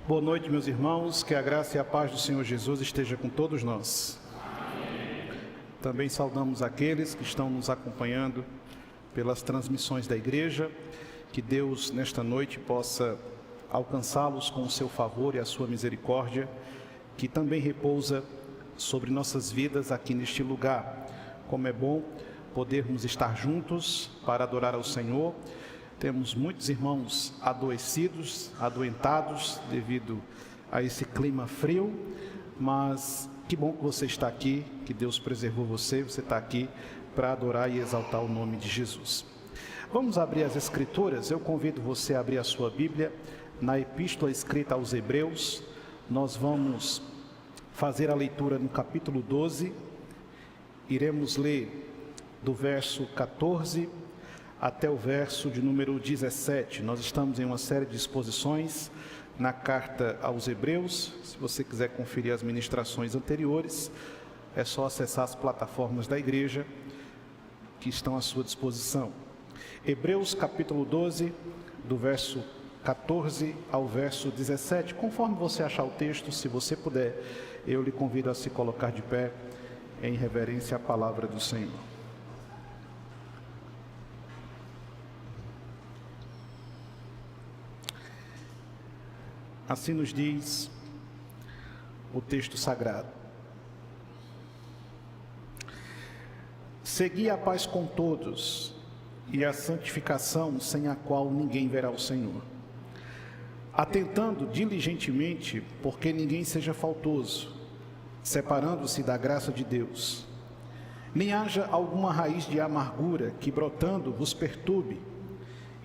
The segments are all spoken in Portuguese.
Boa noite, meus irmãos, que a graça e a paz do Senhor Jesus esteja com todos nós. Também saudamos aqueles que estão nos acompanhando pelas transmissões da igreja, que Deus nesta noite possa alcançá-los com o seu favor e a sua misericórdia, que também repousa sobre nossas vidas aqui neste lugar. Como é bom podermos estar juntos para adorar ao Senhor. Temos muitos irmãos adoecidos, adoentados devido a esse clima frio, mas que bom que você está aqui, que Deus preservou você está aqui para adorar e exaltar o nome de Jesus. Vamos abrir as Escrituras. Eu convido você a abrir a sua Bíblia na Epístola escrita aos Hebreus. Nós vamos fazer a leitura no capítulo 12, iremos ler do verso 14 até o verso de número 17. Nós estamos em uma série de exposições na carta aos Hebreus. Se você quiser conferir as ministrações anteriores, é só acessar as plataformas da igreja que estão à sua disposição. Hebreus capítulo 12, do verso 14 ao verso 17. Conforme você achar o texto, se você puder, eu lhe convido a se colocar de pé em reverência à palavra do Senhor. Assim nos diz o texto sagrado: segui a paz com todos e a santificação, sem a qual ninguém verá o Senhor, atentando diligentemente porque ninguém seja faltoso, separando-se da graça de Deus, nem haja alguma raiz de amargura que brotando vos perturbe,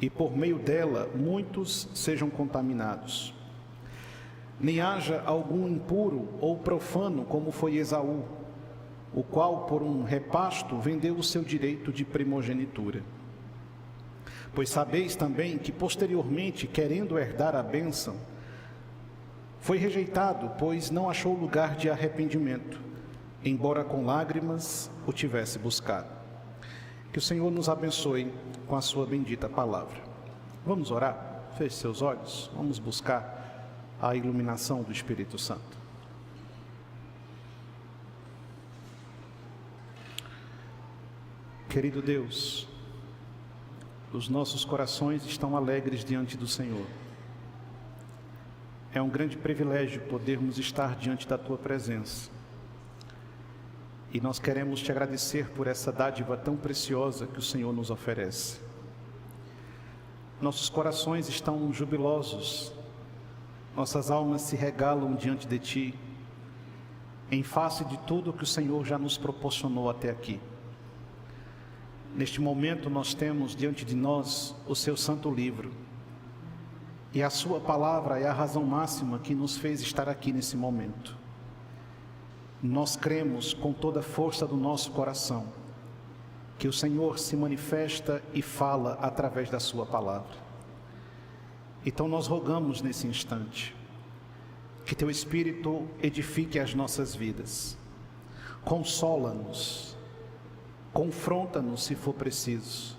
e por meio dela muitos sejam contaminados. Nem haja algum impuro ou profano como foi Esaú, o qual por um repasto vendeu o seu direito de primogenitura. Pois sabeis também que posteriormente, querendo herdar a bênção, foi rejeitado, pois não achou lugar de arrependimento, embora com lágrimas o tivesse buscado. Que o Senhor nos abençoe com a sua bendita palavra. Vamos orar? Feche seus olhos, vamos buscar a iluminação do Espírito Santo. Querido Deus, os nossos corações estão alegres diante do Senhor. É um grande privilégio podermos estar diante da Tua presença. E nós queremos Te agradecer por essa dádiva tão preciosa que o Senhor nos oferece. Nossos corações estão jubilosos, nossas almas se regalam diante de Ti, em face de tudo que o Senhor já nos proporcionou até aqui. Neste momento nós temos diante de nós o Seu santo livro, e a Sua palavra é a razão máxima que nos fez estar aqui nesse momento. Nós cremos com toda a força do nosso coração que o Senhor se manifesta e fala através da Sua palavra. Então nós rogamos nesse instante que Teu Espírito edifique as nossas vidas, consola-nos, confronta-nos se for preciso,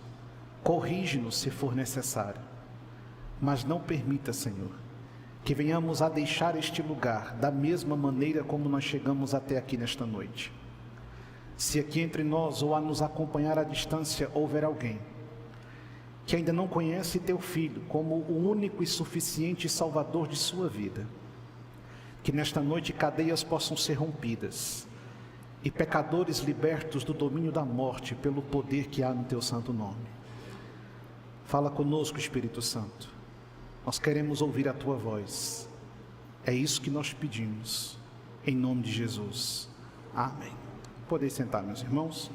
corrige-nos se for necessário, mas não permita, Senhor, que venhamos a deixar este lugar da mesma maneira como nós chegamos até aqui nesta noite. Se aqui entre nós ou a nos acompanhar à distância houver alguém que ainda não conhece Teu Filho como o único e suficiente Salvador de sua vida, que nesta noite cadeias possam ser rompidas e pecadores libertos do domínio da morte pelo poder que há no Teu santo nome. Fala conosco, Espírito Santo. Nós queremos ouvir a Tua voz. É isso que nós pedimos, em nome de Jesus. Amém. Podem sentar, meus irmãos.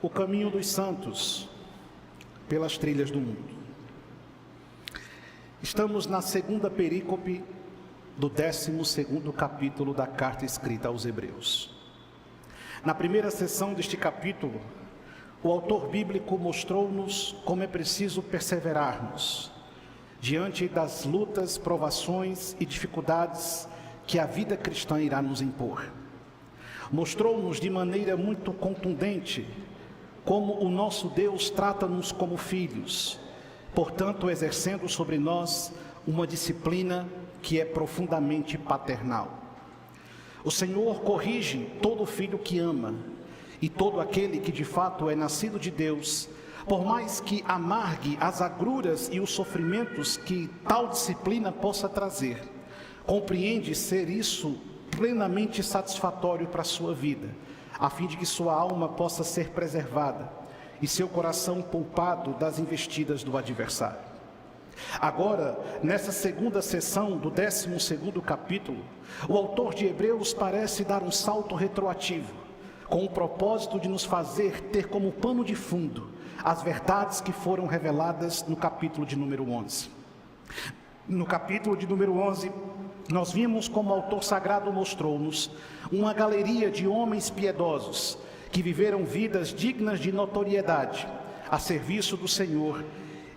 O caminho dos santos pelas trilhas do mundo. Estamos na segunda perícope do 12º capítulo da carta escrita aos Hebreus. Na primeira sessão deste capítulo, o autor bíblico mostrou-nos como é preciso perseverarmos diante das lutas, provações e dificuldades que a vida cristã irá nos impor. mostrou-nos de maneira muito contundente como o nosso Deus trata-nos como filhos, portanto exercendo sobre nós uma disciplina que é profundamente paternal. O Senhor corrige todo filho que ama, e todo aquele que de fato é nascido de Deus, por mais que amargue as agruras e os sofrimentos que tal disciplina possa trazer, compreende ser isso plenamente satisfatório para a sua vida, a fim de que sua alma possa ser preservada e seu coração poupado das investidas do adversário. Agora, nessa segunda sessão do 12º capítulo, o autor de Hebreus parece dar um salto retroativo, com o propósito de nos fazer ter como pano de fundo as verdades que foram reveladas no capítulo de número 11. No capítulo de número 11, nós vimos como o autor sagrado mostrou-nos uma galeria de homens piedosos que viveram vidas dignas de notoriedade a serviço do Senhor,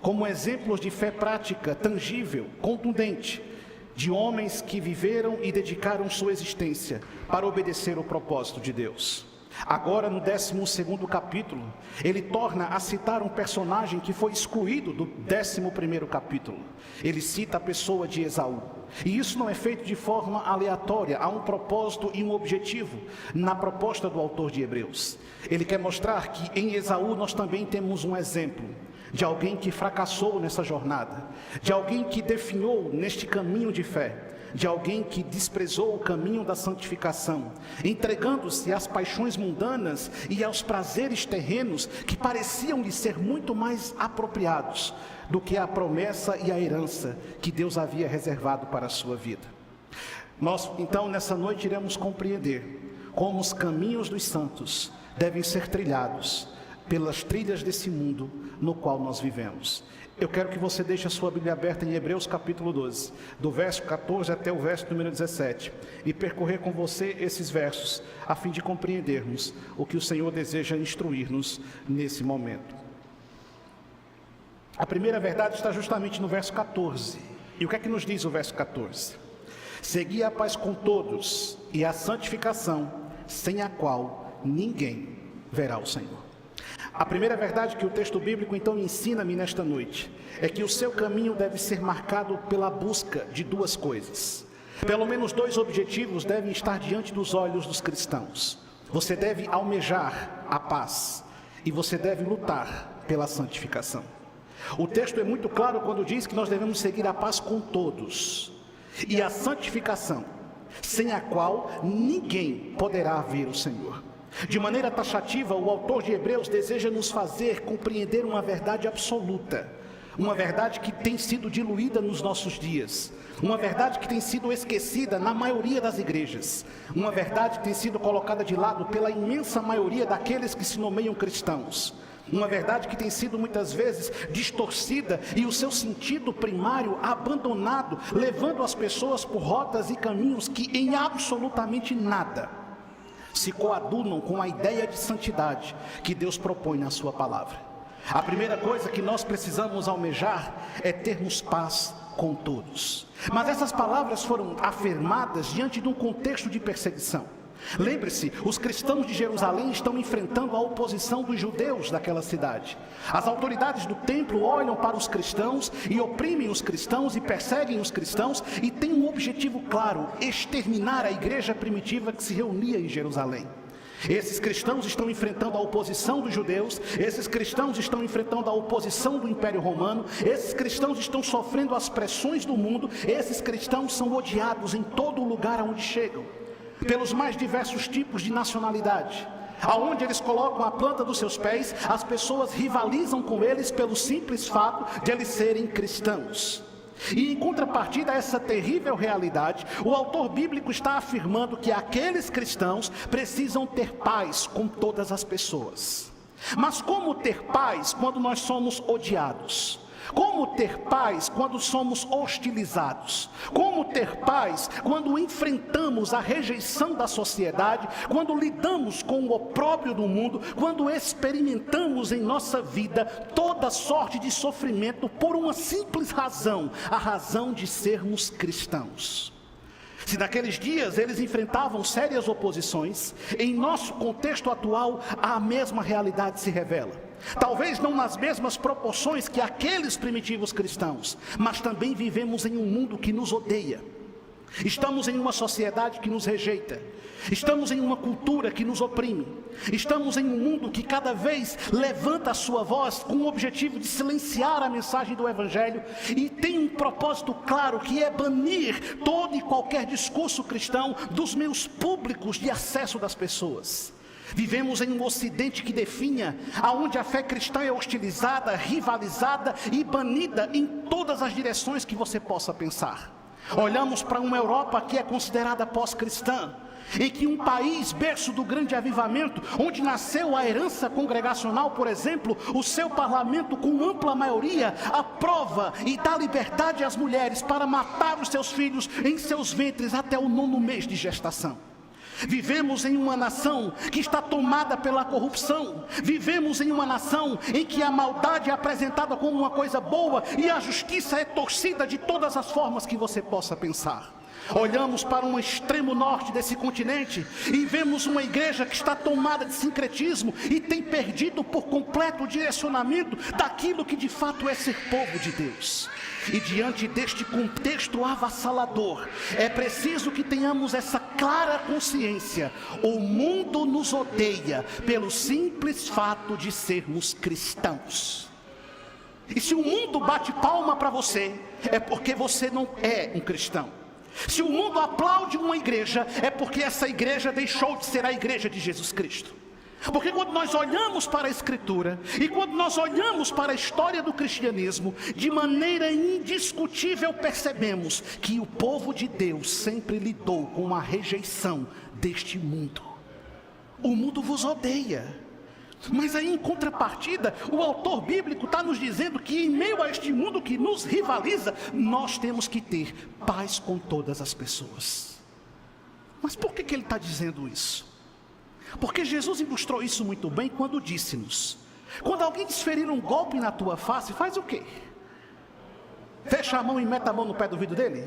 como exemplos de fé prática, tangível, contundente, de homens que viveram e dedicaram sua existência para obedecer o propósito de Deus. Agora, no 12º capítulo, ele torna a citar um personagem que foi excluído do 11º capítulo. Ele cita a pessoa de Esaú. E isso não é feito de forma aleatória, há um propósito e um objetivo na proposta do autor de Hebreus. Ele quer mostrar que em Esaú nós também temos um exemplo de alguém que fracassou nessa jornada, de alguém que definhou neste caminho de fé, de alguém que desprezou o caminho da santificação, entregando-se às paixões mundanas e aos prazeres terrenos que pareciam lhe ser muito mais apropriados do que a promessa e a herança que Deus havia reservado para a sua vida. Nós, então, nessa noite iremos compreender como os caminhos dos santos devem ser trilhados pelas trilhas desse mundo no qual nós vivemos. Eu quero que você deixe a sua Bíblia aberta em Hebreus capítulo 12, do verso 14 até o verso número 17, e percorrer com você esses versos, a fim de compreendermos o que o Senhor deseja instruir-nos nesse momento. A primeira verdade está justamente no verso 14. E o que é que nos diz o verso 14? Segui a paz com todos e a santificação, sem a qual ninguém verá o Senhor. A primeira verdade que o texto bíblico então ensina-me nesta noite é que o seu caminho deve ser marcado pela busca de duas coisas. Pelo menos dois objetivos devem estar diante dos olhos dos cristãos. Você deve almejar a paz e você deve lutar pela santificação. O texto é muito claro quando diz que nós devemos seguir a paz com todos e a santificação, sem a qual ninguém poderá ver o Senhor. De maneira taxativa, o autor de Hebreus deseja nos fazer compreender uma verdade absoluta, uma verdade que tem sido diluída nos nossos dias, uma verdade que tem sido esquecida na maioria das igrejas, uma verdade que tem sido colocada de lado pela imensa maioria daqueles que se nomeiam cristãos, uma verdade que tem sido muitas vezes distorcida e o seu sentido primário abandonado, levando as pessoas por rotas e caminhos que em absolutamente nada se coadunam com a ideia de santidade que Deus propõe na sua palavra. A primeira coisa que nós precisamos almejar é termos paz com todos. Mas essas palavras foram afirmadas diante de um contexto de perseguição. Lembre-se, os cristãos de Jerusalém estão enfrentando a oposição dos judeus daquela cidade. As autoridades do templo olham para os cristãos e oprimem os cristãos e perseguem os cristãos e têm um objetivo claro: exterminar a igreja primitiva que se reunia em Jerusalém. Esses cristãos estão enfrentando a oposição dos judeus, esses cristãos estão enfrentando a oposição do Império Romano, esses cristãos estão sofrendo as pressões do mundo, esses cristãos são odiados em todo lugar aonde chegam, pelos mais diversos tipos de nacionalidade. Aonde eles colocam a planta dos seus pés, as pessoas rivalizam com eles pelo simples fato de eles serem cristãos. E em contrapartida a essa terrível realidade, o autor bíblico está afirmando que aqueles cristãos precisam ter paz com todas as pessoas. Mas como ter paz quando nós somos odiados? Como ter paz quando somos hostilizados? Como ter paz quando enfrentamos a rejeição da sociedade, quando lidamos com o opróbrio do mundo, quando experimentamos em nossa vida toda sorte de sofrimento por uma simples razão, a razão de sermos cristãos? Se naqueles dias eles enfrentavam sérias oposições, em nosso contexto atual a mesma realidade se revela. Talvez não nas mesmas proporções que aqueles primitivos cristãos, mas também vivemos em um mundo que nos odeia. Estamos em uma sociedade que nos rejeita. Estamos em uma cultura que nos oprime. Estamos em um mundo que cada vez levanta a sua voz com o objetivo de silenciar a mensagem do Evangelho e tem um propósito claro, que é banir todo e qualquer discurso cristão dos meios públicos de acesso das pessoas. Vivemos em um ocidente que definha, aonde a fé cristã é hostilizada, rivalizada e banida em todas as direções que você possa pensar. Olhamos para uma Europa que é considerada pós-cristã, em que um país berço do grande avivamento, onde nasceu a herança congregacional, por exemplo, o seu parlamento com ampla maioria aprova e dá liberdade às mulheres para matar os seus filhos em seus ventres até o 9º mês de gestação. Vivemos em uma nação que está tomada pela corrupção. Vivemos em uma nação em que a maldade é apresentada como uma coisa boa e a justiça é torcida de todas as formas que você possa pensar. Olhamos para um extremo norte desse continente e vemos uma igreja que está tomada de sincretismo e tem perdido por completo o direcionamento daquilo que de fato é ser povo de Deus. E diante deste contexto avassalador, é preciso que tenhamos essa clara consciência: o mundo nos odeia pelo simples fato de sermos cristãos. E se o mundo bate palma para você, é porque você não é um cristão. Se o mundo aplaude uma igreja, é porque essa igreja deixou de ser a igreja de Jesus Cristo. Porque quando nós olhamos para a Escritura e quando nós olhamos para a história do cristianismo, de maneira indiscutível percebemos que o povo de Deus sempre lidou com a rejeição deste mundo. O mundo vos odeia. Mas aí, em contrapartida, o autor bíblico está nos dizendo que em meio a este mundo que nos rivaliza, nós temos que ter paz com todas as pessoas. Mas por que ele está dizendo isso? Porque Jesus ilustrou isso muito bem quando disse-nos: quando alguém desferir um golpe na tua face, faz o quê? Fecha a mão e mete a mão no pé do vidro dele?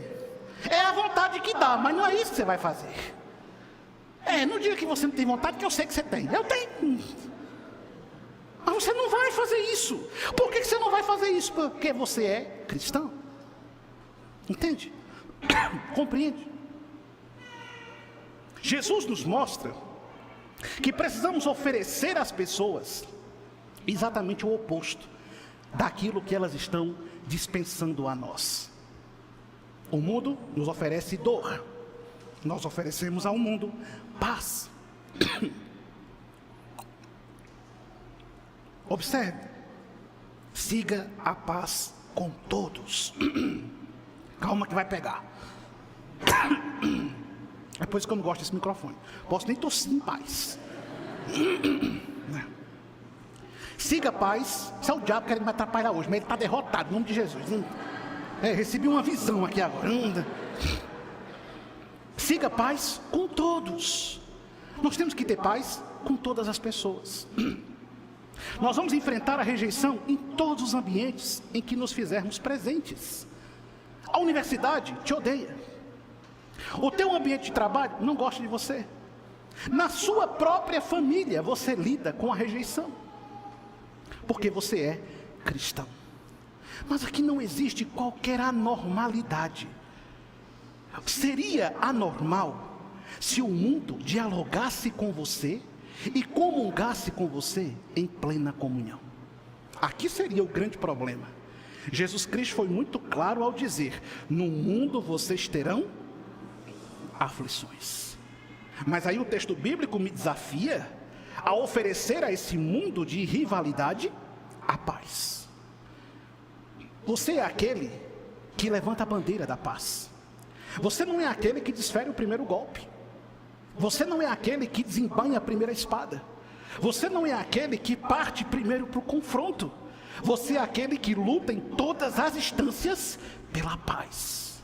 É a vontade que dá, mas não é isso que você vai fazer. No dia que você não tem vontade, que eu sei que você tem. Eu tenho. Mas você não vai fazer isso. Por que você não vai fazer isso? Porque você é cristão. Entende? Compreende? Jesus nos mostra que precisamos oferecer às pessoas exatamente o oposto daquilo que elas estão dispensando a nós. O mundo nos oferece dor. Nós oferecemos ao mundo paz. Observe, siga a paz com todos. Calma que vai pegar. É por isso que eu não gosto desse microfone. Posso nem tossir em paz. Siga a paz. Isso é o diabo querendo me atrapalhar hoje, mas ele está derrotado, em nome de Jesus. Recebi uma visão aqui agora. Siga a paz com todos. Nós temos que ter paz com todas as pessoas. Nós vamos enfrentar a rejeição em todos os ambientes em que nos fizermos presentes. A universidade te odeia. O teu ambiente de trabalho não gosta de você. Na sua própria família você lida com a rejeição, porque você é cristão. Mas aqui não existe qualquer anormalidade. Seria anormal se o mundo dialogasse com você e comungasse com você em plena comunhão. Aqui seria o grande problema. Jesus Cristo foi muito claro ao dizer: no mundo vocês terão aflições. Mas aí o texto bíblico me desafia a oferecer a esse mundo de rivalidade a paz. Você é aquele que levanta a bandeira da paz. Você não é aquele que desfere o primeiro golpe. Você não é aquele que desembanha a primeira espada. Você não é aquele que parte primeiro para o confronto. Você é aquele que luta em todas as instâncias pela paz.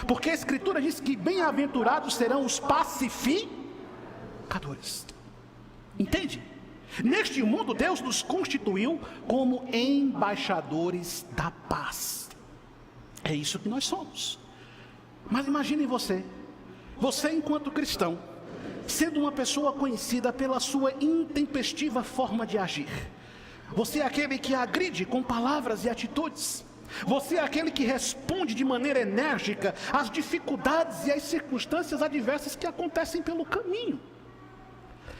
Porque a Escritura diz que bem-aventurados serão os pacificadores. Entende? Neste mundo Deus nos constituiu como embaixadores da paz. É isso que nós somos. Mas imagine você, Você, enquanto cristão, sendo uma pessoa conhecida pela sua intempestiva forma de agir, você é aquele que agride com palavras e atitudes, você é aquele que responde de maneira enérgica às dificuldades e às circunstâncias adversas que acontecem pelo caminho.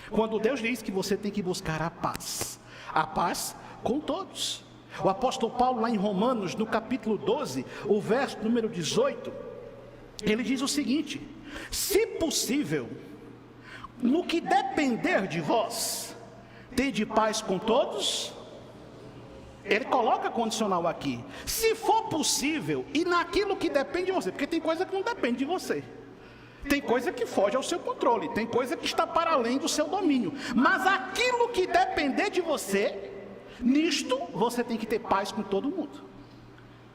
Quando Deus diz que você tem que buscar a paz com todos. O apóstolo Paulo, lá em Romanos, no capítulo 12, o verso número 18, ele diz o seguinte: se possível, no que depender de vós, tende paz com todos. Ele coloca condicional aqui: se for possível, e naquilo que depende de você, porque tem coisa que não depende de você, tem coisa que foge ao seu controle, tem coisa que está para além do seu domínio, mas aquilo que depender de você, nisto você tem que ter paz com todo mundo.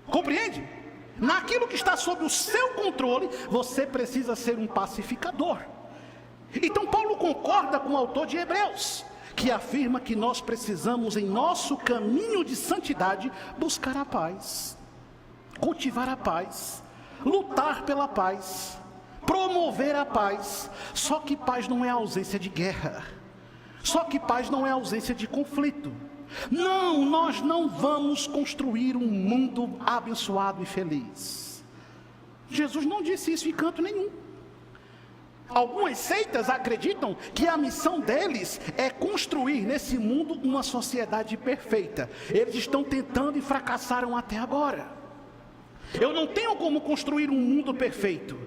Compreende? Naquilo que está sob o seu controle, você precisa ser um pacificador. Então Paulo concorda com o autor de Hebreus, que afirma que nós precisamos, em nosso caminho de santidade, buscar a paz, cultivar a paz, lutar pela paz, promover a paz. Só que paz não é ausência de guerra, só que paz não é ausência de conflito. Não, nós não vamos construir um mundo abençoado e feliz. Jesus não disse isso em canto nenhum. Algumas seitas acreditam que a missão deles é construir nesse mundo uma sociedade perfeita. Eles estão tentando e fracassaram até agora. Eu não tenho como construir um mundo perfeito,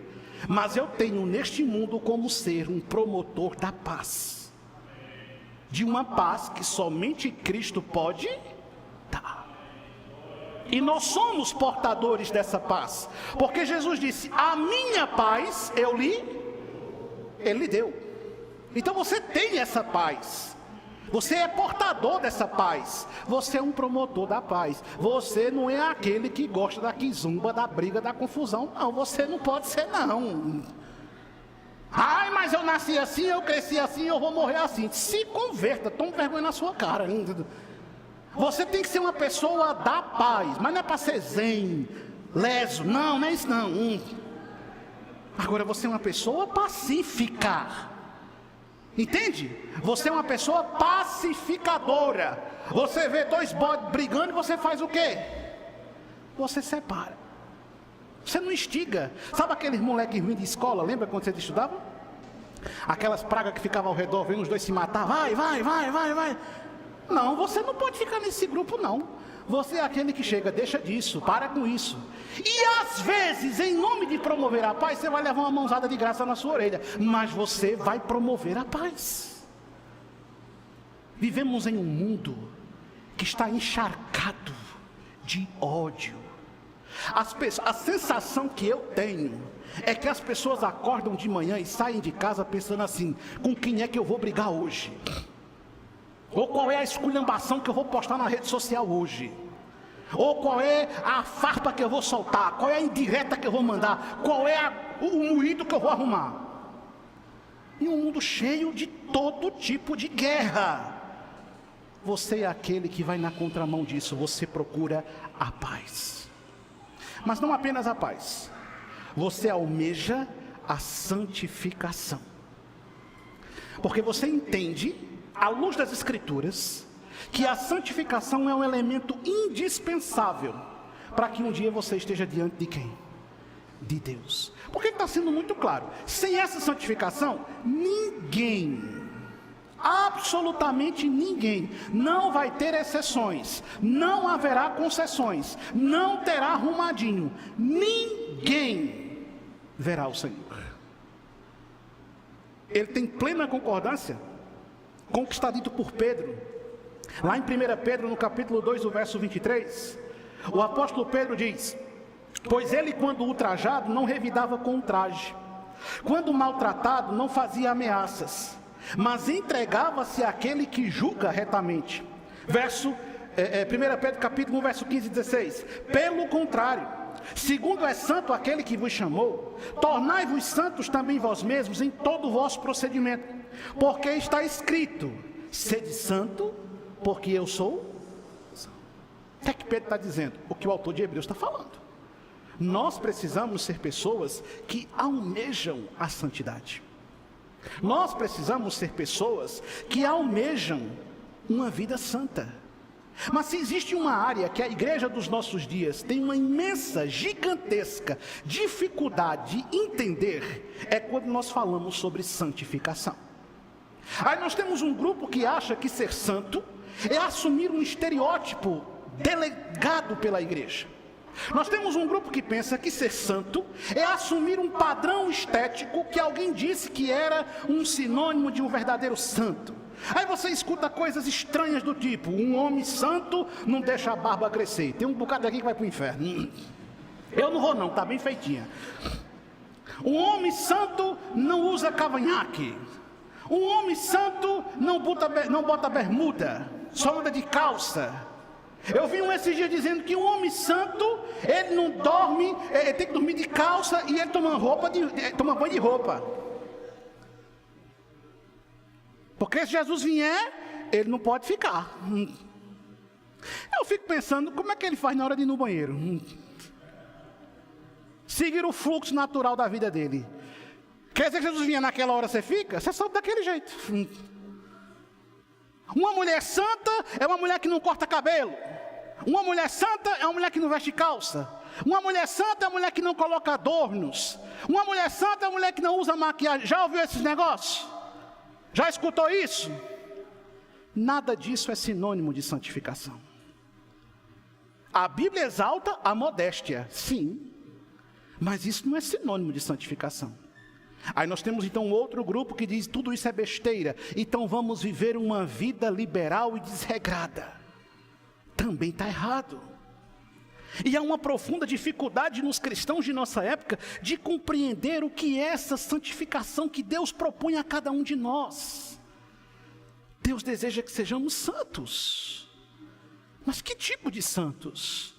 mas eu tenho neste mundo como ser um promotor da paz. De uma paz que somente Cristo pode dar. E nós somos portadores dessa paz, porque Jesus disse: a minha paz Ele lhe deu. Então você tem essa paz, você é portador dessa paz, você é um promotor da paz. Você não é aquele que gosta da quizumba, da briga, da confusão. Não, você não pode ser, não. Ai, mas eu nasci assim, eu cresci assim, eu vou morrer assim. Se converta, toma vergonha na sua cara. Você tem que ser uma pessoa da paz, mas não é para ser zen, leso, não é isso não. Agora você é uma pessoa pacífica, entende? Você é uma pessoa pacificadora. Você vê dois bodes brigando e você faz o quê? Você separa. Você não instiga. Sabe aqueles moleques ruins de escola? Lembra quando vocês estudavam? Aquelas pragas que ficavam ao redor, vendo os dois se matar. Vai. Não, você não pode ficar nesse grupo, não. Você é aquele que chega: deixa disso, para com isso. E às vezes, em nome de promover a paz, você vai levar uma mãozada de graça na sua orelha, mas você vai promover a paz. Vivemos em um mundo que está encharcado de ódio. A sensação que eu tenho é que as pessoas acordam de manhã e saem de casa pensando assim: com quem é que eu vou brigar hoje? Ou qual é a esculhambação que eu vou postar na rede social hoje? Ou qual é a farpa que eu vou soltar? Qual é a indireta que eu vou mandar? Qual é o moído que eu vou arrumar? Em um mundo cheio de todo tipo de guerra, você é aquele que vai na contramão disso. Você procura a paz. Mas não apenas a paz, você almeja a santificação. Porque você entende, à luz das Escrituras, que a santificação é um elemento indispensável para que um dia você esteja diante de quem? De Deus. Porque está sendo muito claro: sem essa santificação, ninguém, absolutamente ninguém, não vai ter exceções, não haverá concessões, não terá arrumadinho, ninguém verá o Senhor. Ele tem plena concordância com o que está dito por Pedro, lá em 1 Pedro, no capítulo 2, o verso 23, o apóstolo Pedro diz: pois ele, quando ultrajado, não revidava com ultraje, quando maltratado, não fazia ameaças, mas entregava-se àquele que julga retamente. 1 Pedro capítulo 1, verso 15 e 16. Pelo contrário, segundo é santo aquele que vos chamou, tornai-vos santos também vós mesmos em todo o vosso procedimento, porque está escrito: sede santo, porque eu sou santo. O que é que Pedro está dizendo? O que o autor de Hebreus está falando. Nós precisamos ser pessoas que almejam a santidade. Nós precisamos ser pessoas que almejam uma vida santa. Mas se existe uma área que a igreja dos nossos dias tem uma imensa, gigantesca dificuldade de entender, é quando nós falamos sobre santificação. Aí nós temos um grupo que acha que ser santo é assumir um estereótipo delegado pela igreja. Nós temos um grupo que pensa que ser santo é assumir um padrão estético que alguém disse que era um sinônimo de um verdadeiro santo. Aí você escuta coisas estranhas do tipo: um homem santo não deixa a barba crescer. Tem um bocado aqui que vai para o inferno. Eu não vou não, está bem feitinha. Um homem santo não usa cavanhaque. Um homem santo não bota bermuda, só anda de calça. Eu vi esses dias dizendo que um homem santo, ele não dorme, ele tem que dormir de calça e ele toma banho de roupa. Porque se Jesus vier, ele não pode ficar. Eu fico pensando, como é que ele faz na hora de ir no banheiro? Seguir o fluxo natural da vida dele. Quer dizer que Jesus vier naquela hora, você fica? Você sobe daquele jeito. Uma mulher santa é uma mulher que não corta cabelo. Uma mulher santa é uma mulher que não veste calça. Uma mulher santa é uma mulher que não coloca adornos. Uma mulher santa é uma mulher que não usa maquiagem. Já ouviu esses negócios? Já escutou isso? Nada disso é sinônimo de santificação. A Bíblia exalta a modéstia, sim, mas isso não é sinônimo de santificação. Aí nós temos então outro grupo que diz: tudo isso é besteira, então vamos viver uma vida liberal e desregrada. Também está errado. E há uma profunda dificuldade nos cristãos de nossa época de compreender o que é essa santificação que Deus propõe a cada um de nós. Deus deseja que sejamos santos. Mas que tipo de santos?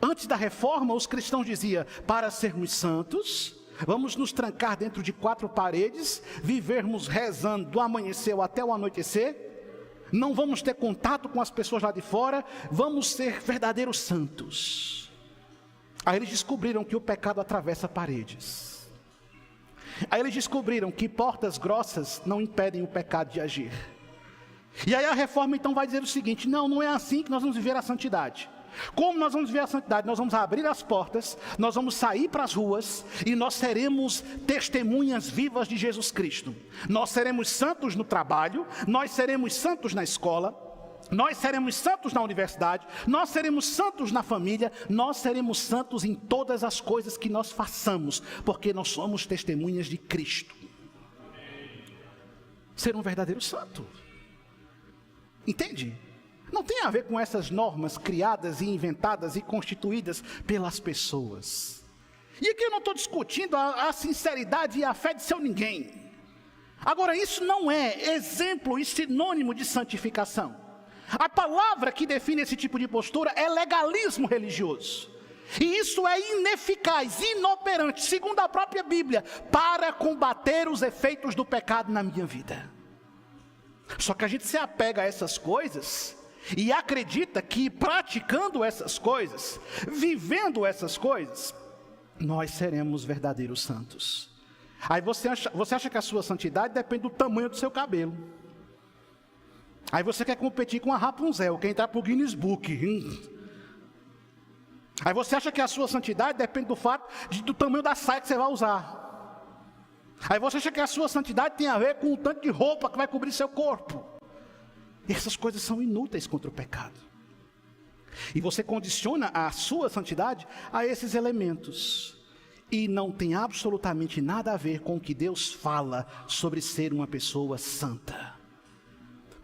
Antes da reforma, os cristãos diziam: para sermos santos, vamos nos trancar dentro de 4 paredes, vivermos rezando do amanhecer até o anoitecer, não vamos ter contato com as pessoas lá de fora, vamos ser verdadeiros santos. Aí eles descobriram que o pecado atravessa paredes. Aí eles descobriram que portas grossas não impedem o pecado de agir. E aí a reforma então vai dizer o seguinte: não é assim que nós vamos viver a santidade. Como nós vamos ver a santidade? Nós vamos abrir as portas, nós vamos sair para as ruas e nós seremos testemunhas vivas de Jesus Cristo. Nós seremos santos no trabalho, nós seremos santos na escola, nós seremos santos na universidade, nós seremos santos na família, nós seremos santos em todas as coisas que nós façamos, porque nós somos testemunhas de Cristo. Ser um verdadeiro santo. Entende? Não tem a ver com essas normas criadas e inventadas e constituídas pelas pessoas. E aqui eu não estou discutindo a sinceridade e a fé de seu ninguém. Agora, isso não é exemplo e sinônimo de santificação. A palavra que define esse tipo de postura é legalismo religioso. E isso é ineficaz, inoperante, segundo a própria Bíblia, para combater os efeitos do pecado na minha vida. Só que a gente se apega a essas coisas e acredita que praticando essas coisas, vivendo essas coisas, nós seremos verdadeiros santos. Aí você acha que a sua santidade depende do tamanho do seu cabelo. Aí você quer competir com a Rapunzel, quer entrar para o Guinness Book. Aí você acha que a sua santidade depende do fato do tamanho da saia que você vai usar. Aí você acha que a sua santidade tem a ver com o tanto de roupa que vai cobrir seu corpo. E essas coisas são inúteis contra o pecado. E você condiciona a sua santidade a esses elementos. E não tem absolutamente nada a ver com o que Deus fala sobre ser uma pessoa santa.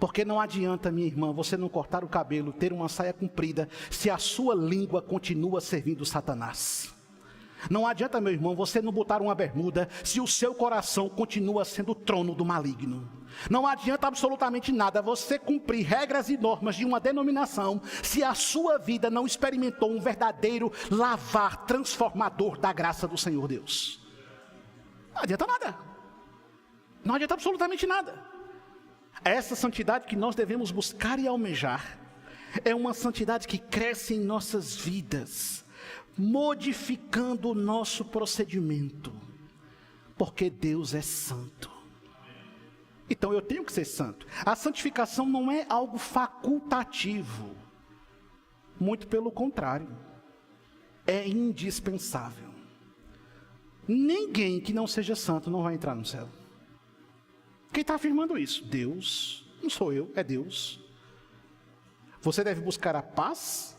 Porque não adianta, minha irmã, você não cortar o cabelo, ter uma saia comprida, se a sua língua continua servindo Satanás. Não adianta, meu irmão, você não botar uma bermuda, se o seu coração continua sendo o trono do maligno. Não adianta absolutamente nada você cumprir regras e normas de uma denominação, se a sua vida não experimentou um verdadeiro lavar transformador da graça do Senhor Deus. Não adianta nada. Não adianta absolutamente nada. Essa santidade que nós devemos buscar e almejar é uma santidade que cresce em nossas vidas, modificando o nosso procedimento, porque Deus é santo. Então eu tenho que ser santo. A santificação não é algo facultativo, muito pelo contrário, é indispensável. Ninguém que não seja santo não vai entrar no céu. Quem está afirmando isso? Deus, não sou eu, é Deus. Você deve buscar a paz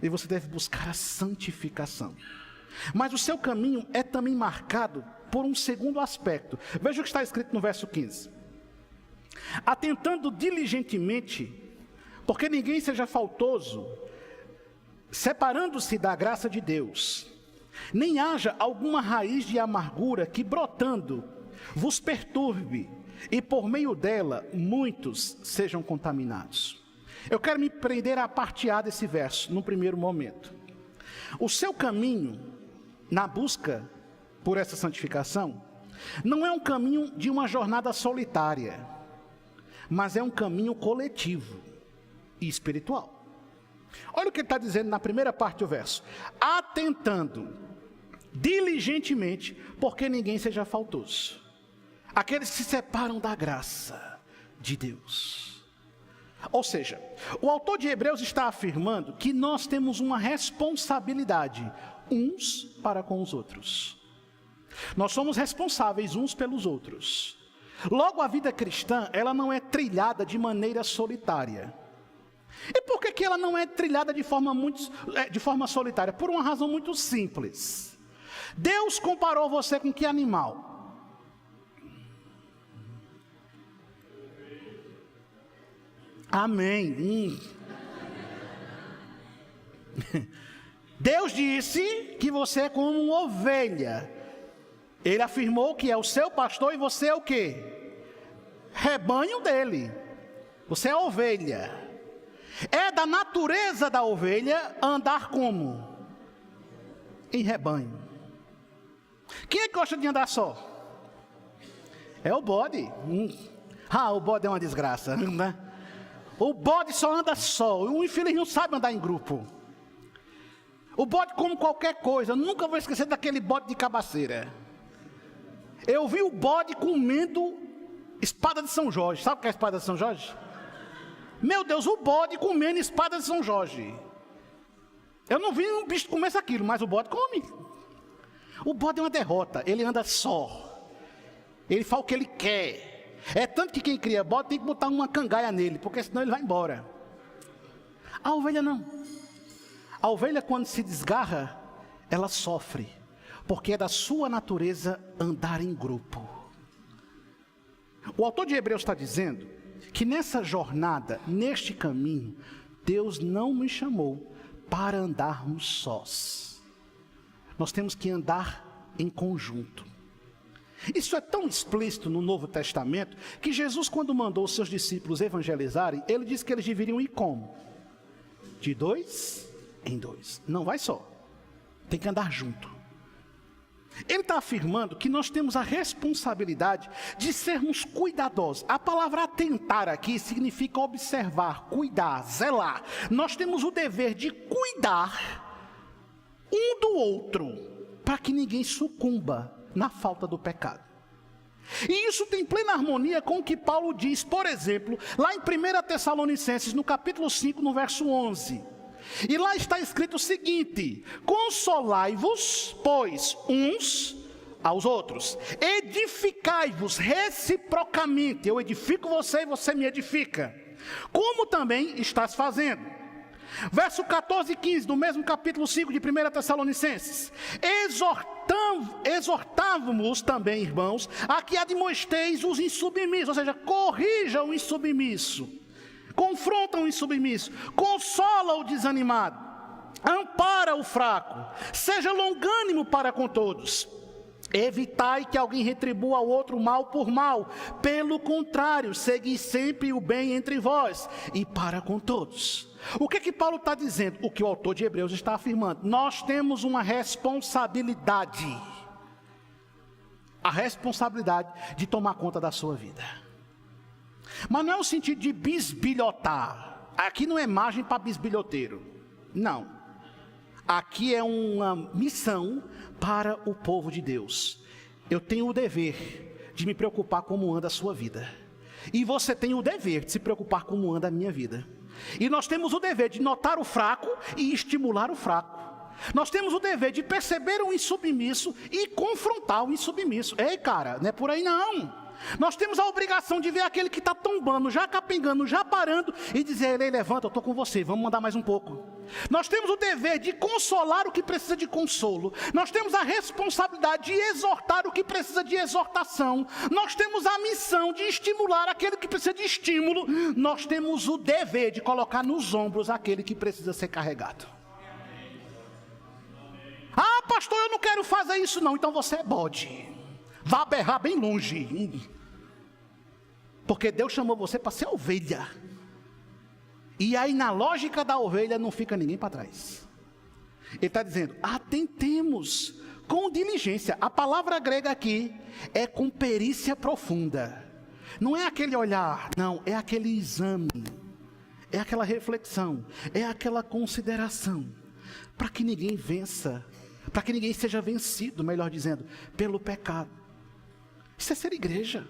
e você deve buscar a santificação. Mas o seu caminho é também marcado por um segundo aspecto. Veja o que está escrito no verso 15. Atentando diligentemente, porque ninguém seja faltoso, separando-se da graça de Deus, nem haja alguma raiz de amargura que brotando vos perturbe, e por meio dela muitos sejam contaminados. Eu quero me prender a parte A desse verso, no primeiro momento. O seu caminho, na busca por essa santificação, não é um caminho de uma jornada solitária, mas é um caminho coletivo e espiritual. Olha o que ele está dizendo na primeira parte do verso. Atentando diligentemente, porque ninguém seja faltoso. Aqueles que se separam da graça de Deus. Ou seja, o autor de Hebreus está afirmando que nós temos uma responsabilidade uns para com os outros. Nós somos responsáveis uns pelos outros. Logo, a vida cristã, ela não é trilhada de maneira solitária. E por que ela não é trilhada de forma solitária? Por uma razão muito simples. Deus comparou você com que animal? Amém. Deus disse que você é como uma ovelha. Ele afirmou que é o seu pastor e você é o quê? Rebanho dele. Você é ovelha. É da natureza da ovelha andar como? Em rebanho. Quem é que gosta de andar só? É o bode. O bode é uma desgraça, né? O bode só anda só. O infeliz não sabe andar em grupo. O bode come qualquer coisa. Nunca vou esquecer daquele bode de cabaceira. Eu vi o bode comendo espada de São Jorge. Sabe o que é a espada de São Jorge? Meu Deus, o bode comendo espada de São Jorge. Eu não vi um bicho comer aquilo, mas o bode come. O bode é uma derrota. Ele anda só. Ele faz o que ele quer. É tanto que quem cria bode tem que botar uma cangaia nele, porque senão ele vai embora. A ovelha não. A ovelha, quando se desgarra, ela sofre, porque é da sua natureza andar em grupo. O autor de Hebreus está dizendo que nessa jornada, neste caminho, Deus não nos chamou para andarmos sós. Nós temos que andar em conjunto. Isso é tão explícito no Novo Testamento, que Jesus, quando mandou os seus discípulos evangelizarem, ele disse que eles deveriam ir como? De 2 em 2. Não vai só. Tem que andar junto. Ele está afirmando que nós temos a responsabilidade de sermos cuidadosos. A palavra atentar aqui significa observar, cuidar, zelar. Nós temos o dever de cuidar um do outro, para que ninguém sucumba na falta do pecado. E isso tem plena harmonia com o que Paulo diz, por exemplo, lá em 1 Tessalonicenses, no capítulo 5, no verso 11. E lá está escrito o seguinte: consolai-vos, pois, uns aos outros, edificai-vos reciprocamente. Eu edifico você e você me edifica, como também estás fazendo. Verso 14 e 15 do mesmo capítulo 5 de 1 Tessalonicenses: exortávamos também, irmãos, a que admoesteis os insubmissos, ou seja, corrija o insubmisso, confronta o insubmisso, consola o desanimado, ampara o fraco, seja longânimo para com todos. Evitai que alguém retribua ao outro mal por mal, pelo contrário, segui sempre o bem entre vós e para com todos. O que Paulo está dizendo? O que o autor de Hebreus está afirmando: nós temos uma responsabilidade, a responsabilidade de tomar conta da sua vida. Mas não é o sentido de bisbilhotar. Aqui não é margem para bisbilhoteiro, não. Aqui é uma missão para o povo de Deus. Eu tenho o dever de me preocupar como anda a sua vida. E você tem o dever de se preocupar como anda a minha vida. E nós temos o dever de notar o fraco e estimular o fraco. Nós temos o dever de perceber o insubmisso e confrontar o insubmisso. Ei, cara, não é por aí não. Nós temos a obrigação de ver aquele que está tombando, já capengando, já parando e dizer: ei, levanta, eu estou com você, vamos andar mais um pouco. Nós temos o dever de consolar o que precisa de consolo. Nós temos a responsabilidade de exortar o que precisa de exortação. Nós temos a missão de estimular aquele que precisa de estímulo. Nós temos o dever de colocar nos ombros aquele que precisa ser carregado. Ah, pastor, eu não quero fazer isso não. Então você é bode. Vá berrar bem longe. Porque Deus chamou você para ser ovelha. E aí na lógica da ovelha não fica ninguém para trás. Ele está dizendo: atentemos com diligência. A palavra grega aqui é com perícia profunda. Não é aquele olhar, não, é aquele exame. É aquela reflexão, é aquela consideração. Para que ninguém vença, para que ninguém seja vencido, melhor dizendo, pelo pecado. Isso é ser igreja.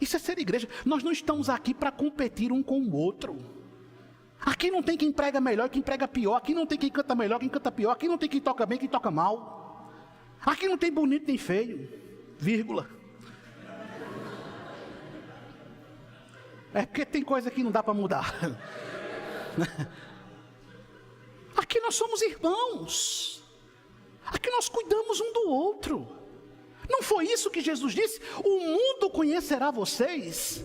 Isso é ser igreja. Nós não estamos aqui para competir um com o outro. Aqui não tem quem prega melhor e quem prega pior. Aqui não tem quem canta melhor, quem canta pior. Aqui não tem quem toca bem, quem toca mal. Aqui não tem bonito nem feio, vírgula. É porque tem coisa que não dá para mudar. Aqui nós somos irmãos. Aqui nós cuidamos um do outro. Não foi isso que Jesus disse? O mundo conhecerá vocês,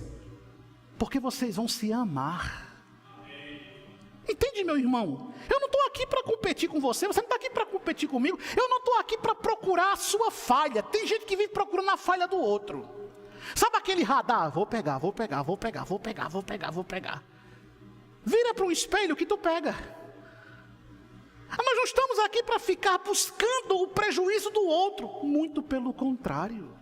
porque vocês vão se amar. Entende, meu irmão? Eu não estou aqui para competir com você, você não está aqui para competir comigo. Eu não estou aqui para procurar a sua falha. Tem gente que vive procurando a falha do outro. Sabe aquele radar? Vou pegar. Vira para um espelho que tu pega. Nós não estamos aqui para ficar buscando o prejuízo do outro. Muito pelo contrário.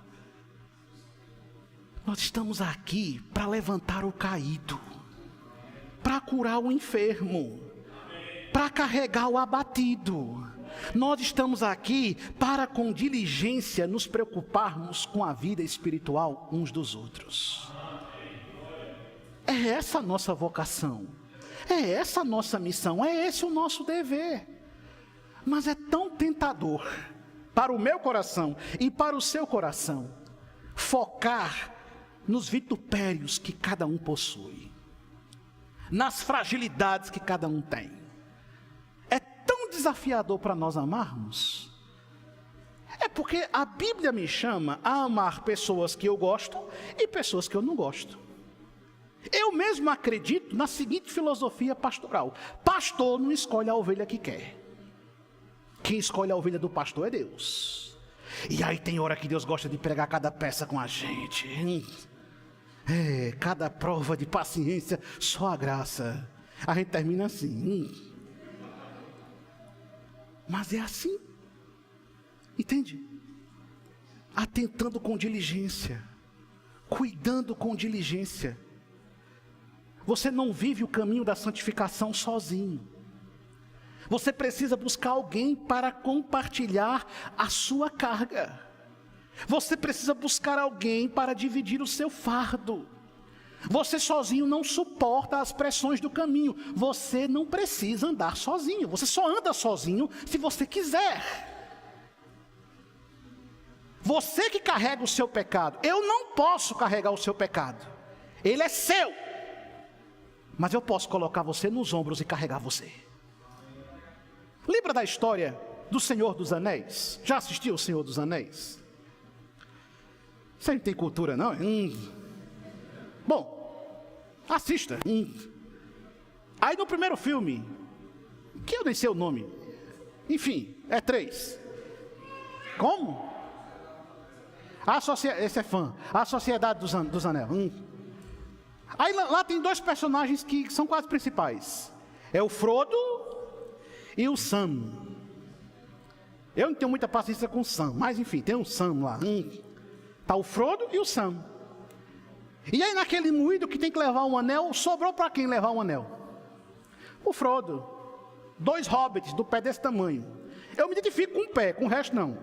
Nós estamos aqui para levantar o caído, para curar o enfermo, para carregar o abatido. Nós estamos aqui para, com diligência, nos preocuparmos com a vida espiritual uns dos outros. É essa a nossa vocação. É essa a nossa missão. É esse o nosso dever. Mas é tão tentador para o meu coração e para o seu coração focar nos vitupérios que cada um possui, nas fragilidades que cada um tem. É tão desafiador para nós amarmos. É porque a Bíblia me chama a amar pessoas que eu gosto e pessoas que eu não gosto. Eu mesmo acredito na seguinte filosofia pastoral: pastor não escolhe a ovelha que quer. Quem escolhe a ovelha do pastor é Deus. E aí tem hora que Deus gosta de pregar cada peça com a gente. Cada prova de paciência, só a graça. A gente termina assim. Mas é assim. Entende? Atentando com diligência. Cuidando com diligência. Você não vive o caminho da santificação sozinho. Você precisa buscar alguém para compartilhar a sua carga. Você precisa buscar alguém para dividir o seu fardo. Você sozinho não suporta as pressões do caminho. Você não precisa andar sozinho. Você só anda sozinho se você quiser. Você que carrega o seu pecado. Eu não posso carregar o seu pecado. Ele é seu. Mas eu posso colocar você nos ombros e carregar você. Lembra da história do Senhor dos Anéis? Já assistiu o Senhor dos Anéis? Você não tem cultura, não? Bom, assista. Aí no primeiro filme, que eu nem sei o nome, enfim, é 3. Como? Esse é fã. A Sociedade dos Anéis. Aí lá tem 2 personagens que são quase principais. É o Frodo e o Sam. Eu não tenho muita paciência com o Sam, mas enfim, tem um Sam lá. Está o Frodo e o Sam. E aí naquele moído que tem que levar um anel, sobrou para quem levar um anel? O Frodo. 2 hobbits do pé desse tamanho. Eu me identifico com um pé, com o resto não.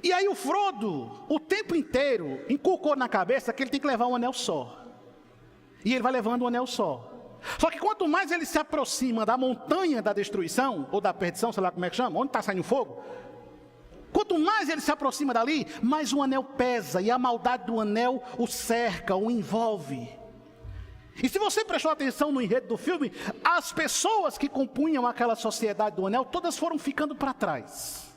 E aí o Frodo, o tempo inteiro, inculcou na cabeça que ele tem que levar um anel só. E ele vai levando um anel só. Só que quanto mais ele se aproxima da montanha da destruição, ou da perdição, sei lá como é que chama, onde está saindo fogo, quanto mais ele se aproxima dali, mais o anel pesa, e a maldade do anel o cerca, o envolve. E se você prestou atenção no enredo do filme, as pessoas que compunham aquela sociedade do anel, todas foram ficando para trás.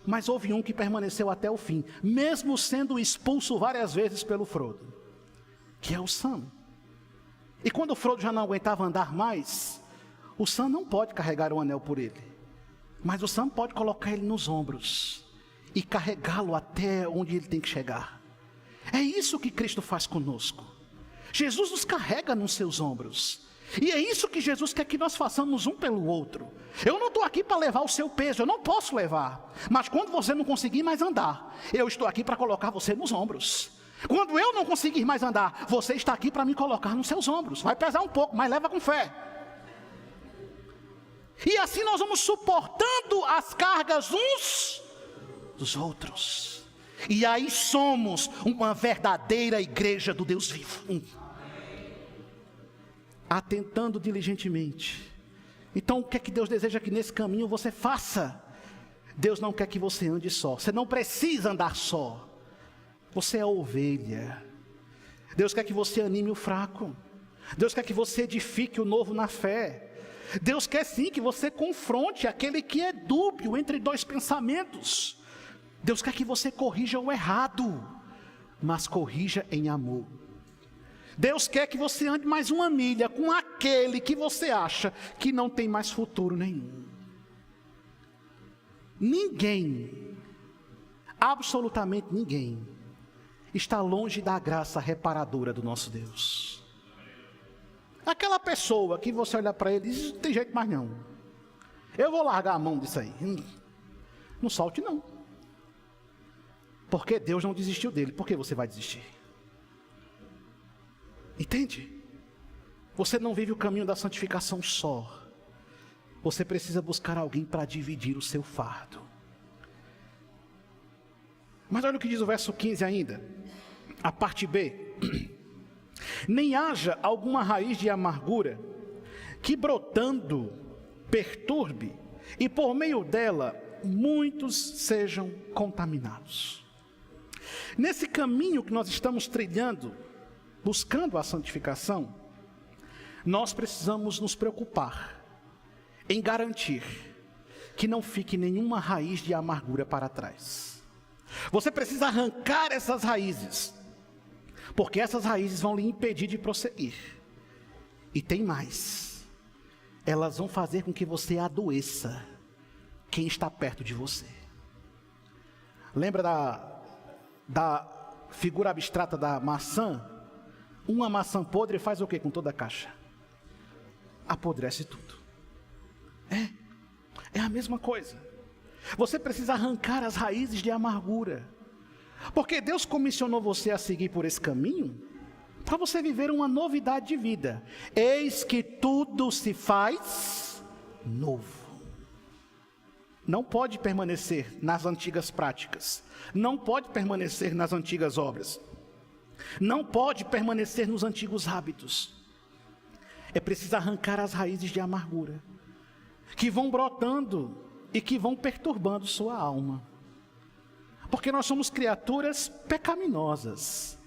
Mas houve um que permaneceu até o fim, mesmo sendo expulso várias vezes pelo Frodo, que é o Sam. E quando o Frodo já não aguentava andar mais, o Sam não pode carregar o anel por ele, mas o Sam pode colocar ele nos ombros e carregá-lo até onde ele tem que chegar. É isso que Cristo faz conosco. Jesus nos carrega nos seus ombros. E é isso que Jesus quer que nós façamos um pelo outro. Eu não estou aqui para levar o seu peso, eu não posso levar. Mas quando você não conseguir mais andar, eu estou aqui para colocar você nos ombros. Quando eu não conseguir mais andar, você está aqui para me colocar nos seus ombros. Vai pesar um pouco, mas leva com fé. E assim nós vamos suportando as cargas uns dos outros. E aí somos uma verdadeira igreja do Deus vivo. Atentando diligentemente. Então o que é que Deus deseja que nesse caminho você faça? Deus não quer que você ande só. Você não precisa andar só. Você é a ovelha. Deus quer que você anime o fraco. Deus quer que você edifique o novo na fé. Deus quer sim que você confronte aquele que é dúbio entre 2 pensamentos. Deus quer que você corrija o errado, mas corrija em amor. Deus quer que você ande mais uma milha com aquele que você acha que não tem mais futuro nenhum. Ninguém, absolutamente ninguém, está longe da graça reparadora do nosso Deus. Aquela pessoa que você olha para ele e diz, não tem jeito mais não. Eu vou largar a mão disso aí. Não solte não. Porque Deus não desistiu dele. Por que você vai desistir? Entende? Você não vive o caminho da santificação só. Você precisa buscar alguém para dividir o seu fardo. Mas olha o que diz o verso 15 ainda. A parte B. Nem haja alguma raiz de amargura que brotando perturbe e por meio dela muitos sejam contaminados. Nesse caminho que nós estamos trilhando, buscando a santificação, nós precisamos nos preocupar em garantir que não fique nenhuma raiz de amargura para trás. Você precisa arrancar essas raízes, porque essas raízes vão lhe impedir de prosseguir. E tem mais, elas vão fazer com que você adoeça quem está perto de você. Lembra da figura abstrata da maçã? Uma maçã podre faz o que com toda a caixa? Apodrece tudo. É a mesma coisa. Você precisa arrancar as raízes de amargura, porque Deus comissionou você a seguir por esse caminho para você viver uma novidade de vida. Eis que tudo se faz novo. Não pode permanecer nas antigas práticas, não pode permanecer nas antigas obras, não pode permanecer nos antigos hábitos. É preciso arrancar as raízes de amargura, que vão brotando e que vão perturbando sua alma. Porque nós somos criaturas pecaminosas.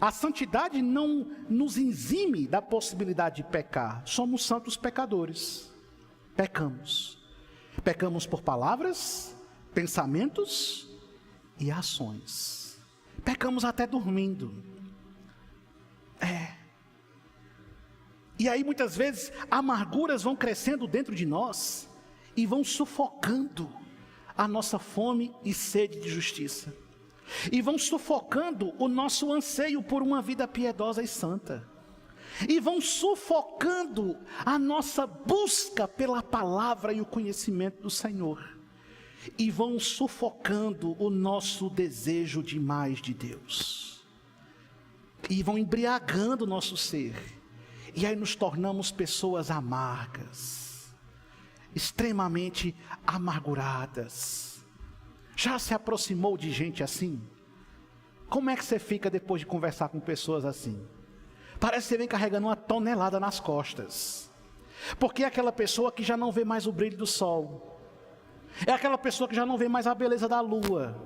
A santidade não nos exime da possibilidade de pecar. Somos santos pecadores. Pecamos. Pecamos por palavras, pensamentos e ações. Pecamos até dormindo. E aí muitas vezes amarguras vão crescendo dentro de nós e vão sufocando a nossa fome e sede de justiça. E vão sufocando o nosso anseio por uma vida piedosa e santa. E vão sufocando a nossa busca pela palavra e o conhecimento do Senhor. E vão sufocando o nosso desejo de mais de Deus. E vão embriagando o nosso ser. E aí nos tornamos pessoas amargas, extremamente amarguradas. Já se aproximou de gente assim? Como é que você fica depois de conversar com pessoas assim? Parece que você vem carregando uma tonelada nas costas. Porque é aquela pessoa que já não vê mais o brilho do sol. É aquela pessoa que já não vê mais a beleza da lua.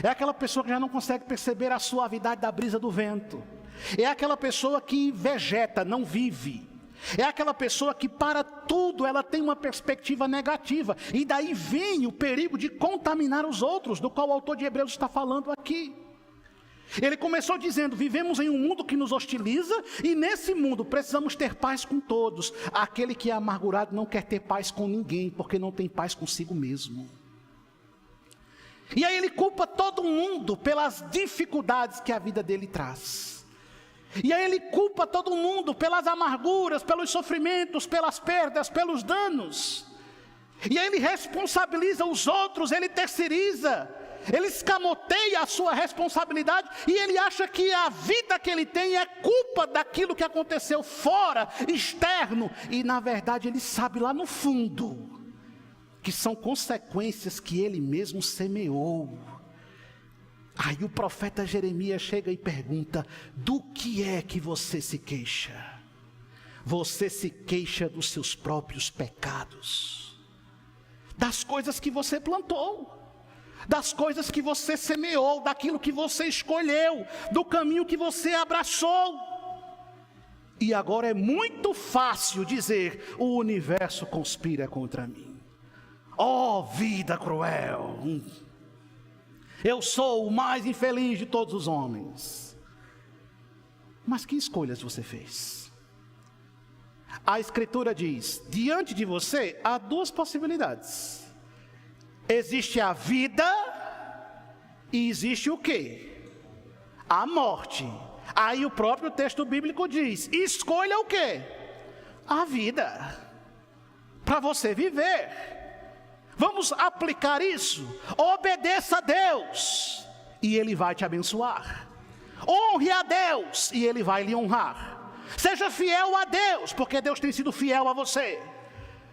É aquela pessoa que já não consegue perceber a suavidade da brisa do vento. É aquela pessoa que vegeta, não vive. É aquela pessoa que para tudo ela tem uma perspectiva negativa. E daí vem o perigo de contaminar os outros, do qual o autor de Hebreus está falando aqui. Ele começou dizendo: vivemos em um mundo que nos hostiliza, e nesse mundo precisamos ter paz com todos. Aquele que é amargurado não quer ter paz com ninguém, porque não tem paz consigo mesmo. E aí ele culpa todo mundo pelas dificuldades que a vida dele traz. E aí ele culpa todo mundo pelas amarguras, pelos sofrimentos, pelas perdas, pelos danos. E aí ele responsabiliza os outros, ele terceiriza, ele escamoteia a sua responsabilidade, e ele acha que a vida que ele tem é culpa daquilo que aconteceu fora, externo, e na verdade ele sabe lá no fundo que são consequências que ele mesmo semeou. Aí o profeta Jeremias chega e pergunta: do que é que você se queixa? Você se queixa dos seus próprios pecados, das coisas que você plantou, das coisas que você semeou, daquilo que você escolheu, do caminho que você abraçou. E agora é muito fácil dizer: o universo conspira contra mim. Oh, vida cruel! Eu sou o mais infeliz de todos os homens. Mas que escolhas você fez? A Escritura diz: diante de você há duas possibilidades. Existe a vida e existe o quê? A morte. Aí o próprio texto bíblico diz: escolha o quê? A vida, para você viver. Vamos aplicar isso. Obedeça a Deus e Ele vai te abençoar. Honre a Deus e Ele vai lhe honrar. Seja fiel a Deus, porque Deus tem sido fiel a você.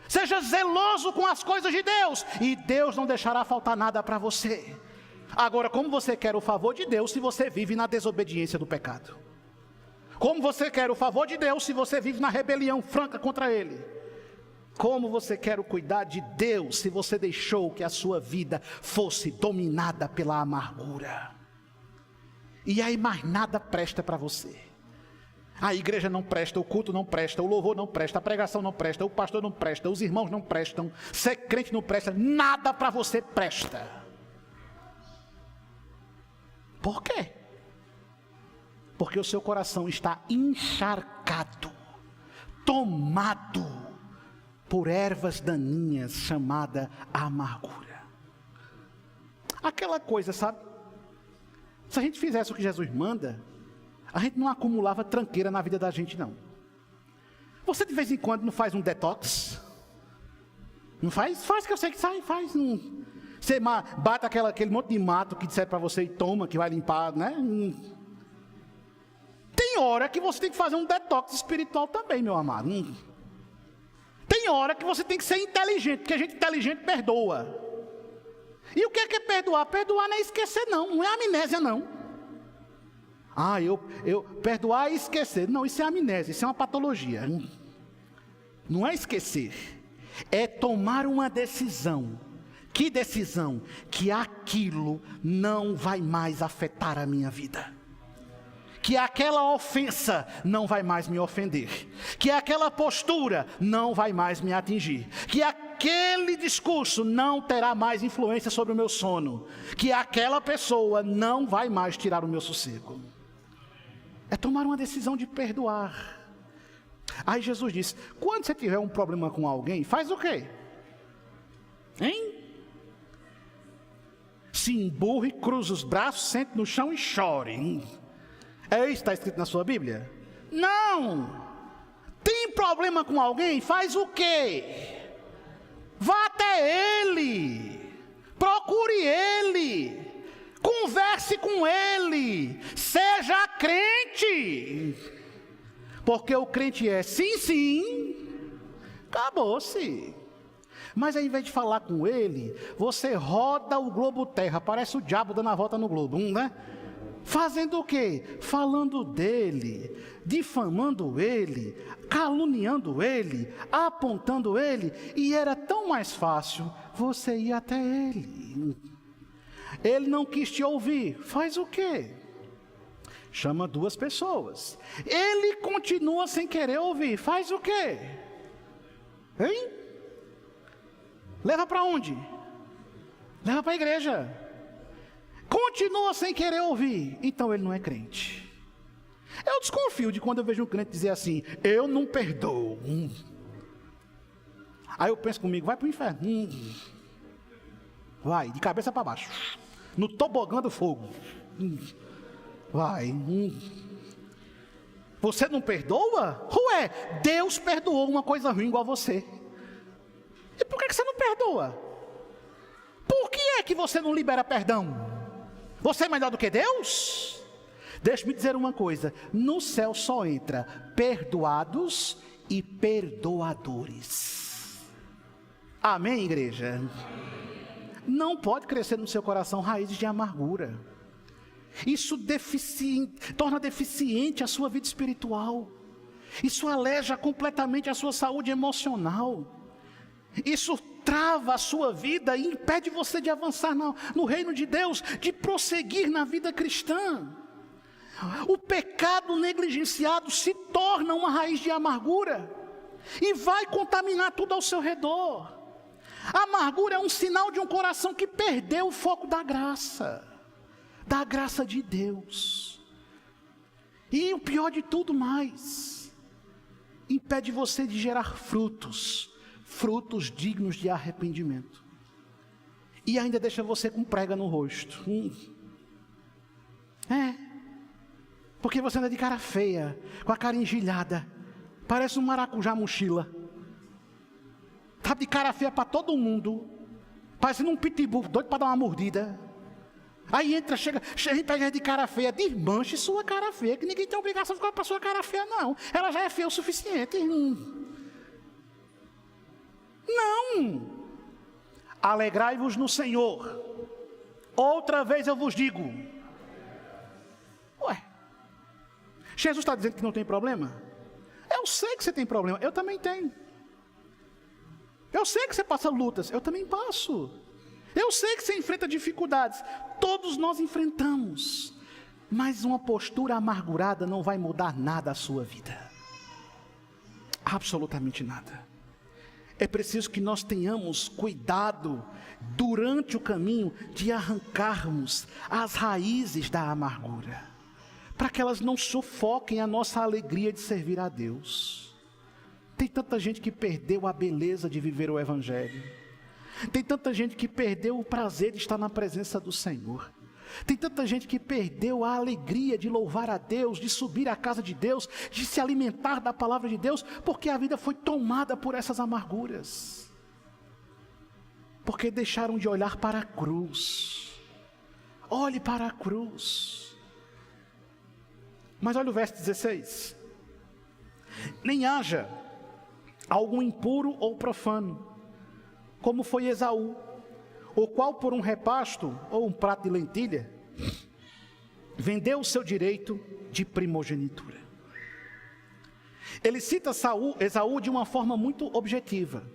Seja zeloso com as coisas de Deus, e Deus não deixará faltar nada para você. Agora, como você quer o favor de Deus se você vive na desobediência do pecado? Como você quer o favor de Deus se você vive na rebelião franca contra Ele? Como você quer o cuidado de Deus se você deixou que a sua vida fosse dominada pela amargura? E aí mais nada presta para você. A igreja não presta, o culto não presta, o louvor não presta, a pregação não presta, o pastor não presta, os irmãos não prestam, ser crente não presta, nada para você presta. Por quê? Porque o seu coração está encharcado, tomado por ervas daninhas chamada amargura. Aquela coisa, sabe? Se a gente fizesse o que Jesus manda, a gente não acumulava tranqueira na vida da gente, não. Você de vez em quando não faz um detox? Não faz? Faz, que eu sei que sai, faz. Você bate aquele monte de mato que disser para você e toma, que vai limpar, né? Tem hora que você tem que fazer um detox espiritual também, meu amado. Tem hora que você tem que ser inteligente, porque a gente inteligente perdoa. E o que é perdoar? Perdoar não é esquecer, não é amnésia, não. Eu perdoar e esquecer. Não, isso é amnésia, isso é uma patologia. Não é esquecer, é tomar uma decisão. Que decisão? Que aquilo não vai mais afetar a minha vida. Que aquela ofensa não vai mais me ofender, que aquela postura não vai mais me atingir, que aquele discurso não terá mais influência sobre o meu sono, que aquela pessoa não vai mais tirar o meu sossego. É tomar uma decisão de perdoar. Aí Jesus disse: quando você tiver um problema com alguém, faz o quê? Hein? Se emburre, cruza os braços, sente no chão e chore. É isso que está escrito na sua Bíblia? Não! Tem problema com alguém? Faz o quê? Vá até ele, procure ele, converse com ele, seja crente. Porque o crente é sim, sim, acabou-se. Mas ao invés de falar com ele, você roda o globo terra, parece o diabo dando a volta no globo, né? Fazendo o quê? Falando dele, difamando ele, caluniando ele, apontando ele, e era tão mais fácil você ir até ele. Ele não quis te ouvir, faz o quê? Chama duas pessoas. Ele continua sem querer ouvir, faz o quê? Hein? Leva para onde? Leva para a igreja. Continua sem querer ouvir, então ele não é crente. Eu desconfio de quando eu vejo um crente dizer assim: eu não perdoo. Aí eu penso comigo: vai para o inferno. Vai, de cabeça para baixo, no tobogã do fogo. Vai. Você não perdoa? Ué, Deus perdoou uma coisa ruim igual a você. E por que você não perdoa? Por que é que você não libera perdão? Você é melhor do que Deus? Deixa-me dizer uma coisa: no céu só entra perdoados e perdoadores. Amém, igreja? Não pode crescer no seu coração raízes de amargura. Isso torna deficiente a sua vida espiritual. Isso aleja completamente a sua saúde emocional. Isso trava a sua vida e impede você de avançar no reino de Deus, de prosseguir na vida cristã. O pecado negligenciado se torna uma raiz de amargura e vai contaminar tudo ao seu redor. A amargura é um sinal de um coração que perdeu o foco da graça de Deus. E o pior de tudo mais, impede você de gerar frutos dignos de arrependimento. E ainda deixa você com prega no rosto. Porque você anda de cara feia, com a cara engilhada, parece um maracujá mochila. Tá de cara feia para todo mundo, parecendo um pitbull doido para dar uma mordida. Aí entra, chega e pega de cara feia, desmanche sua cara feia, que ninguém tem obrigação de ficar para sua cara feia, não. Ela já é feia o suficiente. Não. Alegrai-vos no Senhor. Outra vez eu vos digo. Ué, Jesus está dizendo que não tem problema? Eu sei que você tem problema, eu também tenho. Eu sei que você passa lutas, eu também passo. Eu sei que você enfrenta dificuldades, todos nós enfrentamos. Mas uma postura amargurada não vai mudar nada a sua vida. Absolutamente nada. É preciso que nós tenhamos cuidado durante o caminho de arrancarmos as raízes da amargura, para que elas não sufoquem a nossa alegria de servir a Deus. Tem tanta gente que perdeu a beleza de viver o Evangelho. Tem tanta gente que perdeu o prazer de estar na presença do Senhor. Tem tanta gente que perdeu a alegria de louvar a Deus, de subir à casa de Deus, de se alimentar da palavra de Deus, porque a vida foi tomada por essas amarguras. Porque deixaram de olhar para a cruz. Olhe para a cruz. Mas olha o verso 16. Nem haja algum impuro ou profano, como foi Esaú, o qual por um repasto ou um prato de lentilha, vendeu o seu direito de primogenitura. Ele cita Esaú de uma forma muito objetiva,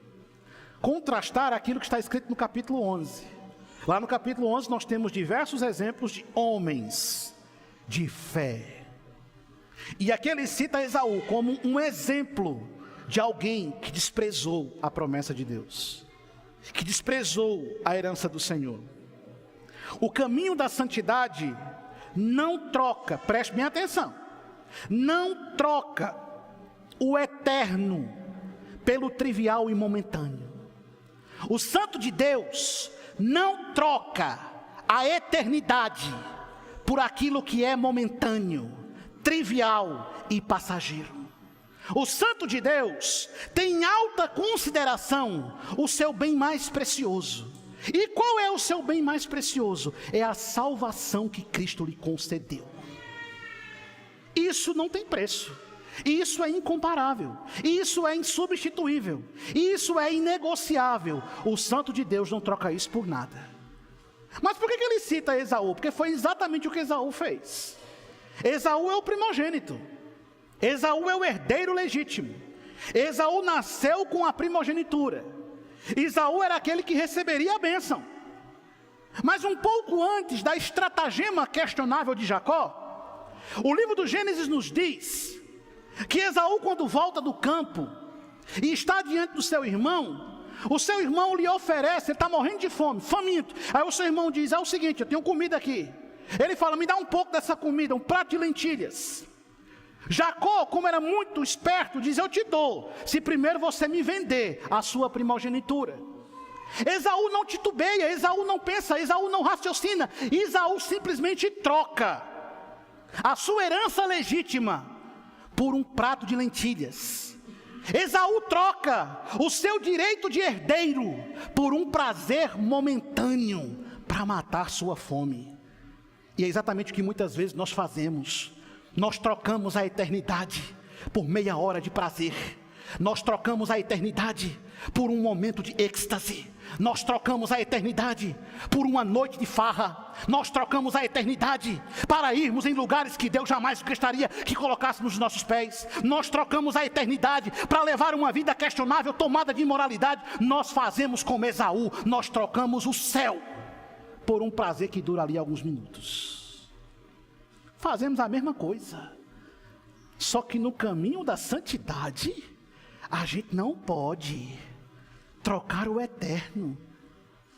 contrastar aquilo que está escrito no capítulo 11. Lá no capítulo 11 nós temos diversos exemplos de homens de fé. E aqui ele cita Esaú como um exemplo de alguém que desprezou a promessa de Deus, que desprezou a herança do Senhor. O caminho da santidade não troca, preste bem atenção, não troca o eterno pelo trivial e momentâneo. O santo de Deus não troca a eternidade por aquilo que é momentâneo, trivial e passageiro. O santo de Deus tem em alta consideração o seu bem mais precioso. E qual é o seu bem mais precioso? É a salvação que Cristo lhe concedeu. Isso não tem preço. E isso é incomparável, e isso é insubstituível, e isso é inegociável. O Santo de Deus não troca isso por nada. Mas por que ele cita Esaú? Porque foi exatamente o que Esaú fez. Esaú é o primogênito, Esaú é o herdeiro legítimo, Esaú nasceu com a primogenitura, Esaú era aquele que receberia a bênção. Mas um pouco antes da estratagema questionável de Jacó, o livro do Gênesis nos diz que Esaú, quando volta do campo e está diante do seu irmão, o seu irmão lhe oferece, ele está morrendo de fome, faminto. Aí o seu irmão diz: é o seguinte, eu tenho comida aqui. Ele fala: me dá um pouco dessa comida, um prato de lentilhas. Jacó, como era muito esperto, diz: eu te dou, se primeiro você me vender a sua primogenitura. Esaú não titubeia, Esaú não pensa, Esaú não raciocina, Esaú simplesmente troca a sua herança legítima por um prato de lentilhas. Esaú troca o seu direito de herdeiro por um prazer momentâneo para matar sua fome. E é exatamente o que muitas vezes nós fazemos. Nós trocamos a eternidade por meia hora de prazer. Nós trocamos a eternidade por um momento de êxtase. Nós trocamos a eternidade por uma noite de farra. Nós trocamos a eternidade para irmos em lugares que Deus jamais gostaria que colocássemos os nossos pés. Nós trocamos a eternidade para levar uma vida questionável, tomada de imoralidade. Nós fazemos como Esaú, nós trocamos o céu por um prazer que dura ali alguns minutos. Fazemos a mesma coisa, só que no caminho da santidade, a gente não pode trocar o eterno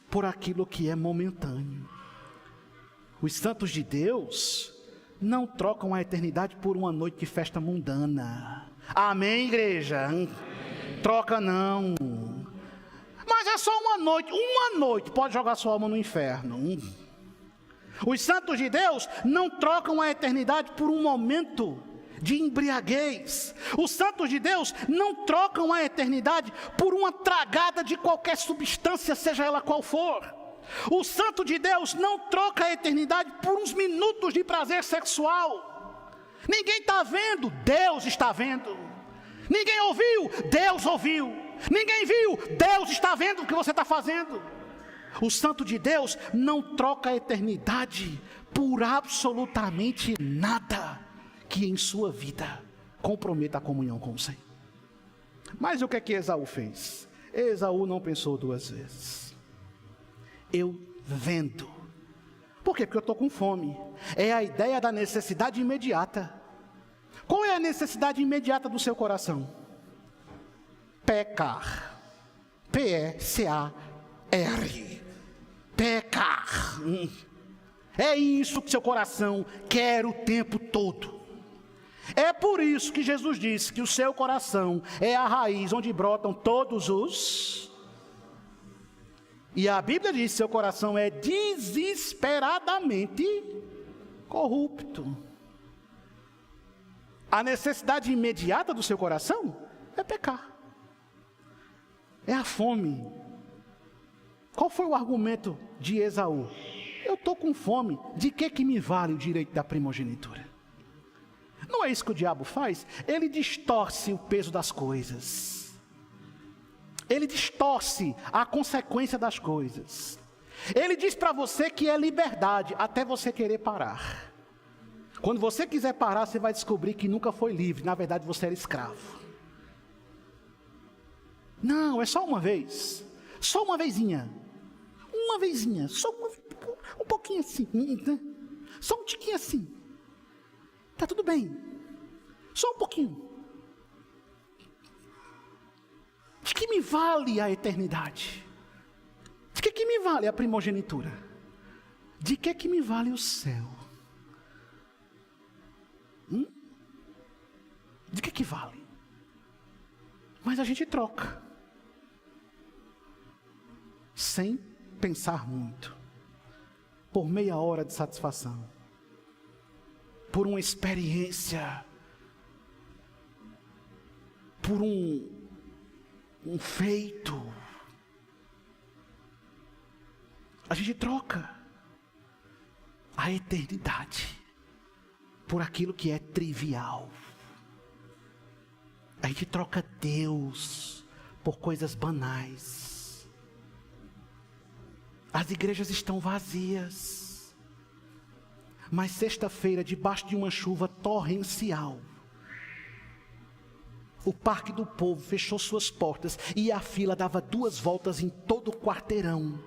por aquilo que é momentâneo. Os santos de Deus não trocam a eternidade por uma noite de festa mundana. Amém, igreja? Troca não. Mas é só uma noite pode jogar sua alma no inferno. Os santos de Deus não trocam a eternidade por um momento de embriaguez. Os santos de Deus não trocam a eternidade por uma tragada de qualquer substância, seja ela qual for. O santo de Deus não troca a eternidade por uns minutos de prazer sexual. Ninguém está vendo, Deus está vendo. Ninguém ouviu, Deus ouviu. Ninguém viu, Deus está vendo o que você está fazendo. O santo de Deus não troca a eternidade por absolutamente nada que em sua vida comprometa a comunhão com o Senhor. Mas o que é que Esaú fez? Esaú não pensou duas vezes. Eu vendo. Por quê? Porque eu estou com fome. É a ideia da necessidade imediata. Qual é a necessidade imediata do seu coração? Pecar. P-E-C-A-R. Pecar. É isso que seu coração quer o tempo todo. É por isso que Jesus disse que o seu coração é a raiz onde brotam todos os... E a Bíblia diz que seu coração é desesperadamente corrupto. A necessidade imediata do seu coração é pecar. É a fome. Qual foi o argumento de Esaú? Eu estou com fome, de que me vale o direito da primogenitura? Não é isso que o diabo faz? Ele distorce o peso das coisas. Ele distorce a consequência das coisas. Ele diz para você que é liberdade, até você querer parar. Quando você quiser parar, você vai descobrir que nunca foi livre. Na verdade, você era escravo. Não, é só uma vez. Só uma vezinha. Uma vezinha. Só um pouquinho assim. Só um tiquinho assim. Tá tudo bem. Só um pouquinho. De que me vale a eternidade? De que me vale a primogenitura? De que me vale o céu? De que vale? Mas a gente troca. Sem pensar muito. Por meia hora de satisfação. Por uma experiência. Por um feito. A gente troca a eternidade por aquilo que é trivial. gente troca Deus por coisas banais. As igrejas estão vazias. Mas sexta-feira, debaixo de uma chuva torrencial, o Parque do Povo fechou suas portas e a fila dava 2 voltas em todo o quarteirão,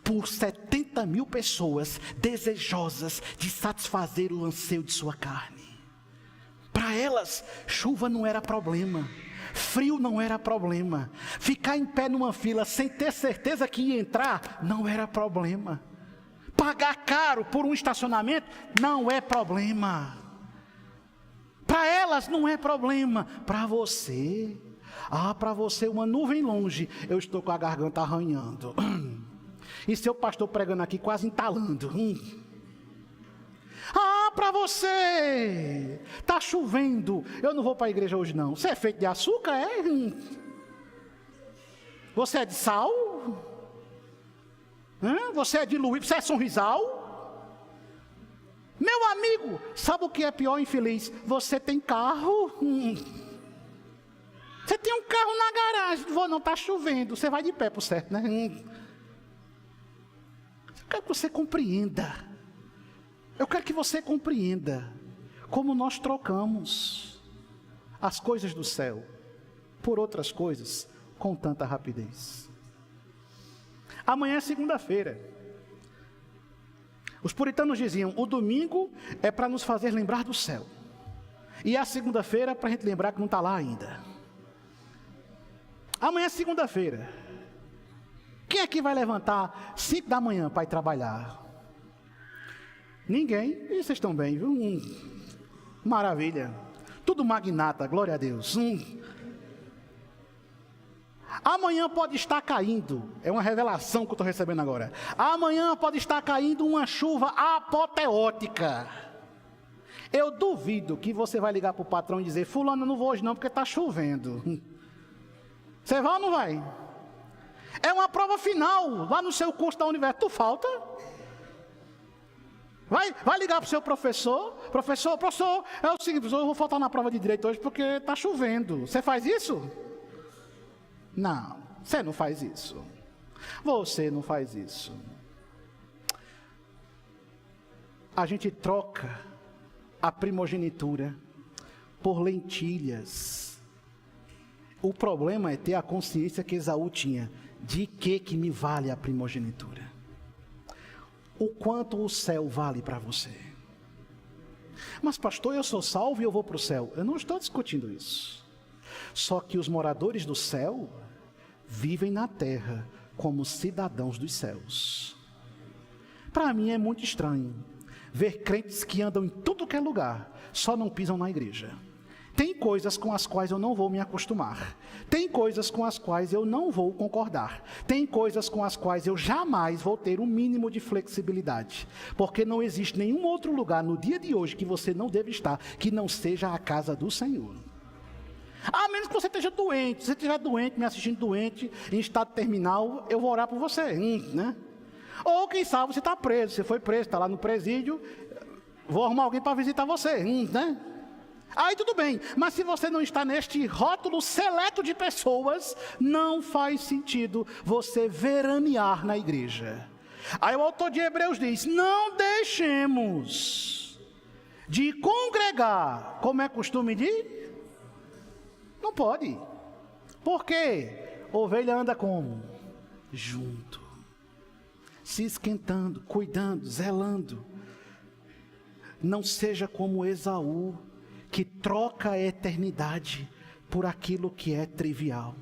por 70 mil pessoas desejosas de satisfazer o anseio de sua carne. Para elas, chuva não era problema, frio não era problema, ficar em pé numa fila sem ter certeza que ia entrar não era problema, pagar caro por um estacionamento não é problema. Para elas não é problema. Para você, para você uma nuvem longe, eu estou com a garganta arranhando. E seu pastor pregando aqui quase entalando. Para você, está chovendo, eu não vou para a igreja hoje não. Você é feito de açúcar, é? Você é de sal? Você é diluído, você é sorrisal? Meu amigo, sabe o que é pior, infeliz? Você tem carro? Você tem um carro na garagem, não está chovendo, você vai de pé, por certo, né? Eu quero que você compreenda. Eu quero que você compreenda como nós trocamos as coisas do céu por outras coisas com tanta rapidez. Amanhã é segunda-feira. Os puritanos diziam, o domingo é para nos fazer lembrar do céu. E a segunda-feira é para a gente lembrar que não está lá ainda. Amanhã é segunda-feira. Quem é que vai levantar 5 da manhã para ir trabalhar? Ninguém. E vocês estão bem, viu? Maravilha. Tudo magnata, glória a Deus. Amanhã pode estar caindo, é uma revelação que eu estou recebendo agora. Amanhã pode estar caindo uma chuva apoteótica. Eu duvido que você vai ligar para o patrão e dizer, fulano, eu não vou hoje não, porque está chovendo. Você vai ou não vai? É uma prova final, lá no seu curso da universidade, tu falta? Vai ligar para o seu professor, professor, é o seguinte, professor, eu vou faltar na prova de direito hoje porque está chovendo. Você faz isso? Não, você não faz isso. Você não faz isso. A gente troca a primogenitura por lentilhas. O problema é ter a consciência que Esaú tinha. De que me vale a primogenitura? O quanto o céu vale para você? Mas pastor, eu sou salvo e eu vou para o céu. Eu não estou discutindo isso. Só que os moradores do céu vivem na terra como cidadãos dos céus. Para mim é muito estranho ver crentes que andam em tudo que é lugar, só não pisam na igreja. Tem coisas com as quais eu não vou me acostumar. Tem coisas com as quais eu não vou concordar. Tem coisas com as quais eu jamais vou ter um mínimo de flexibilidade. Porque não existe nenhum outro lugar no dia de hoje que você não deve estar, que não seja a casa do Senhor. A menos que você esteja doente. Se você estiver doente, me assistindo doente, em estado terminal, eu vou orar por você, né? Ou quem sabe você está preso, você foi preso, está lá no presídio, vou arrumar alguém para visitar você, né? Aí tudo bem, mas se você não está neste rótulo seleto de pessoas, não faz sentido você veranear na igreja. Aí o autor de Hebreus diz, não deixemos de congregar, como é costume de... Não pode. Por quê? Ovelha anda como? Junto. Se esquentando, cuidando, zelando. Não seja como Esaú, que troca a eternidade por aquilo que é trivial.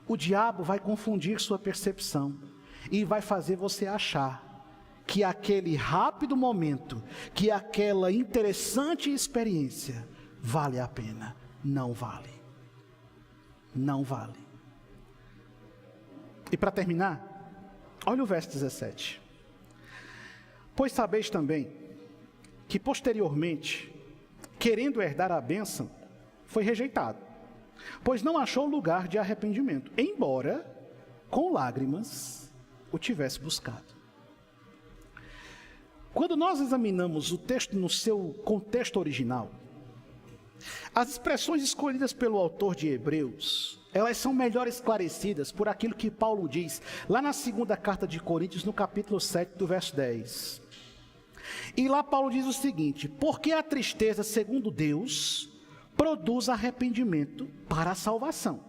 O diabo vai confundir sua percepção e vai fazer você achar que aquele rápido momento, que aquela interessante experiência vale a pena. Não vale. Não vale. E para terminar, olha o verso 17. Pois sabeis também que posteriormente, querendo herdar a bênção, foi rejeitado, pois não achou lugar de arrependimento, embora com lágrimas o tivesse buscado. Quando nós examinamos o texto no seu contexto original, As expressões escolhidas pelo autor de Hebreus, elas são melhor esclarecidas por aquilo que Paulo diz, lá na segunda carta de Coríntios, no capítulo 7, do verso 10. E lá Paulo diz o seguinte: porque a tristeza, segundo Deus, produz arrependimento para a salvação,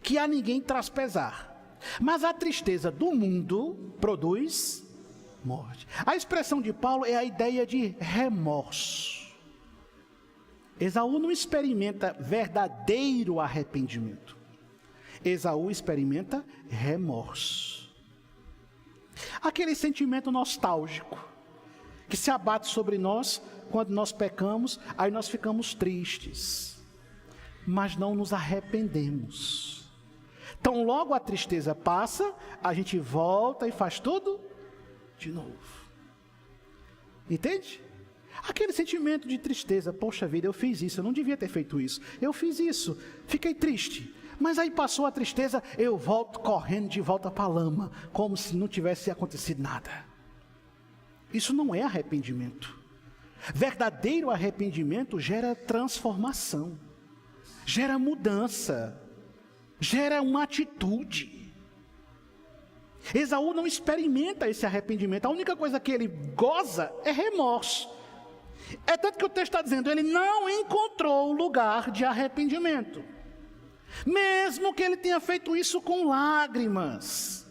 que a ninguém traz pesar, mas a tristeza do mundo produz morte. A expressão de Paulo é a ideia de remorso. Esaú não experimenta verdadeiro arrependimento. Esaú experimenta remorso. Aquele sentimento nostálgico que se abate sobre nós quando nós pecamos, aí nós ficamos tristes, mas não nos arrependemos. Então logo a tristeza passa, a gente volta e faz tudo de novo. Entende? Aquele sentimento de tristeza, poxa vida, eu fiz isso, eu não devia ter feito isso, eu fiz isso, fiquei triste, mas aí passou a tristeza, eu volto correndo de volta para a lama, como se não tivesse acontecido nada. Isso não é arrependimento. Verdadeiro arrependimento gera transformação, gera mudança, gera uma atitude. Esaú não experimenta esse arrependimento, a única coisa que ele goza é remorso. É tanto que o texto está dizendo, ele não encontrou lugar de arrependimento. Mesmo que ele tenha feito isso com lágrimas,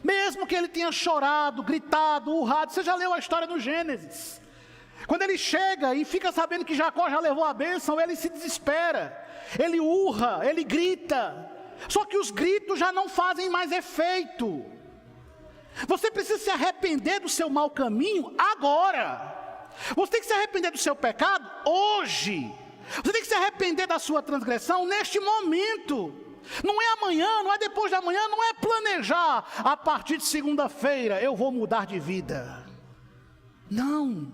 mesmo que ele tenha chorado, gritado, urrado. Você já leu a história do Gênesis? Quando ele chega e fica sabendo que Jacó já levou a bênção, ele se desespera, ele urra, ele grita. Só que os gritos já não fazem mais efeito. Você precisa se arrepender do seu mau caminho agora. Você tem que se arrepender do seu pecado hoje. Você tem que se arrepender da sua transgressão neste momento. Não é amanhã, não é depois de amanhã, não é planejar. A partir de segunda-feira eu vou mudar de vida. Não.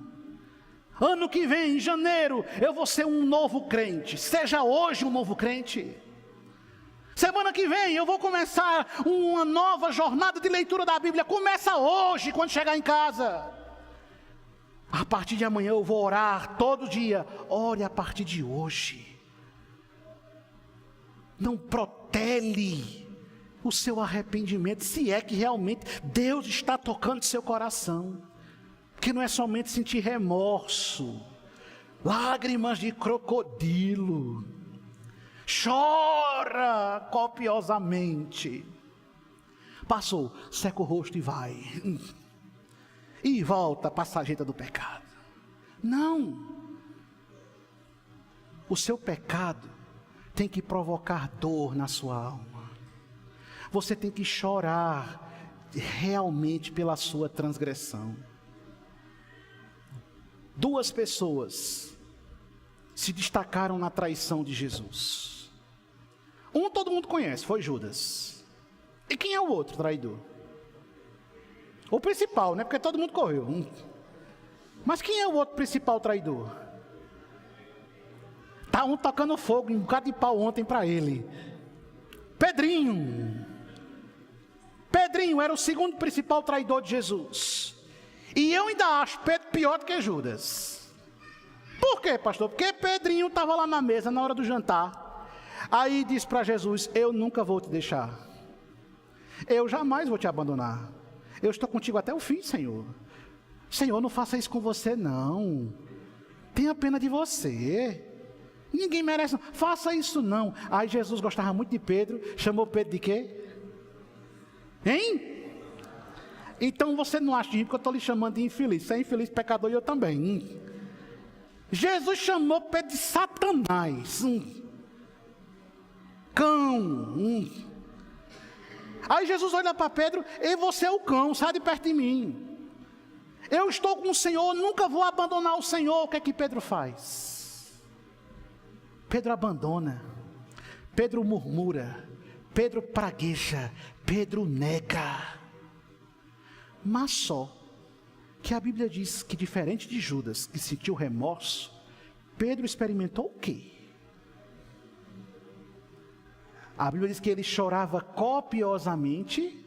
Ano que vem, em janeiro, eu vou ser um novo crente. Seja hoje um novo crente. Semana que vem eu vou começar uma nova jornada de leitura da Bíblia. Começa hoje, quando chegar em casa. A partir de amanhã eu vou orar todo dia. Ore a partir de hoje. Não protele o seu arrependimento, se é que realmente Deus está tocando seu coração. Porque não é somente sentir remorso, lágrimas de crocodilo. Chora copiosamente. Passou, seca o rosto e vai. E volta para a sarjeta do pecado. Não. O seu pecado tem que provocar dor na sua alma. Você tem que chorar realmente pela sua transgressão. Duas pessoas se destacaram na traição de Jesus. Um todo mundo conhece, foi Judas. E quem é o outro traidor? O principal, né? Porque todo mundo correu. Mas quem é o outro principal traidor? Tá um tocando fogo, um bocado de pau ontem para ele. Pedrinho. Pedrinho era o segundo principal traidor de Jesus. E eu ainda acho Pedro pior do que Judas. Por quê, pastor? Porque Pedrinho estava lá na mesa na hora do jantar. Aí disse para Jesus: eu nunca vou te deixar. Eu jamais vou te abandonar. Eu estou contigo até o fim, Senhor. Senhor, não faça isso com você, não. Tenha pena de você. Ninguém merece, não. Faça isso, não. Aí Jesus gostava muito de Pedro. Chamou Pedro de quê? Hein? Então você não acha de mim porque eu estou lhe chamando de infeliz. Você é infeliz, pecador, e eu também. Jesus chamou Pedro de Satanás. Cão. Aí Jesus olha para Pedro: e você é o cão, sai de perto de mim. Eu estou com o Senhor, nunca vou abandonar o Senhor. O que é que Pedro faz? Pedro abandona, Pedro murmura, Pedro pragueja, Pedro nega. Mas só que a Bíblia diz que, diferente de Judas, que sentiu remorso, Pedro experimentou o quê? A Bíblia diz que ele chorava copiosamente,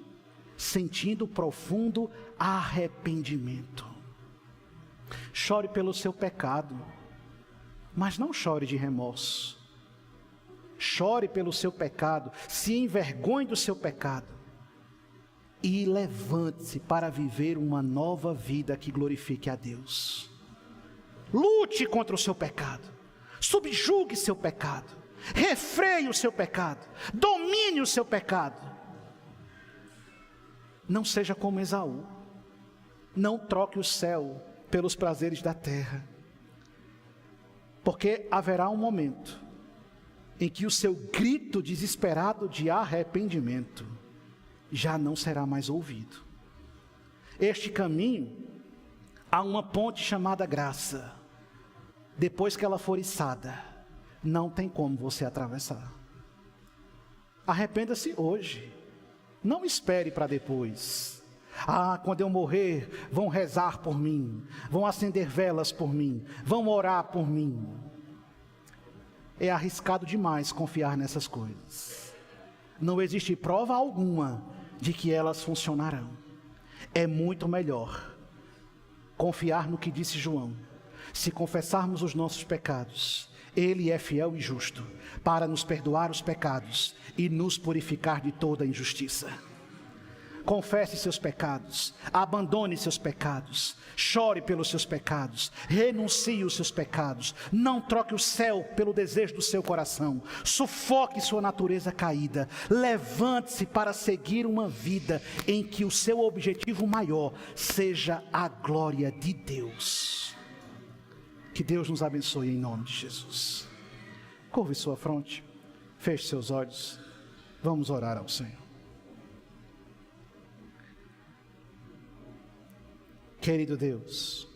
sentindo profundo arrependimento. Chore pelo seu pecado. Mas não chore de remorso. Chore pelo seu pecado, se envergonhe do seu pecado e levante-se para viver uma nova vida que glorifique a Deus. Lute contra o seu pecado, subjugue seu pecado, refreie o seu pecado, domine o seu pecado. Não seja como Esaú, não troque o céu pelos prazeres da terra, porque haverá um momento em que o seu grito desesperado de arrependimento já não será mais ouvido. Este caminho, há uma ponte chamada graça. Depois que ela for içada, não tem como você atravessar. Arrependa-se hoje, não espere para depois. Quando eu morrer, vão rezar por mim, vão acender velas por mim, vão orar por mim. É arriscado demais confiar nessas coisas. Não existe prova alguma de que elas funcionarão. É muito melhor confiar no que disse João. Se confessarmos os nossos pecados, Ele é fiel e justo para nos perdoar os pecados e nos purificar de toda injustiça. Confesse seus pecados, abandone seus pecados, chore pelos seus pecados, renuncie os seus pecados, não troque o céu pelo desejo do seu coração, sufoque sua natureza caída, levante-se para seguir uma vida em que o seu objetivo maior seja a glória de Deus. Que Deus nos abençoe em nome de Jesus. Curve sua fronte, feche seus olhos, vamos orar ao Senhor. Querido Deus,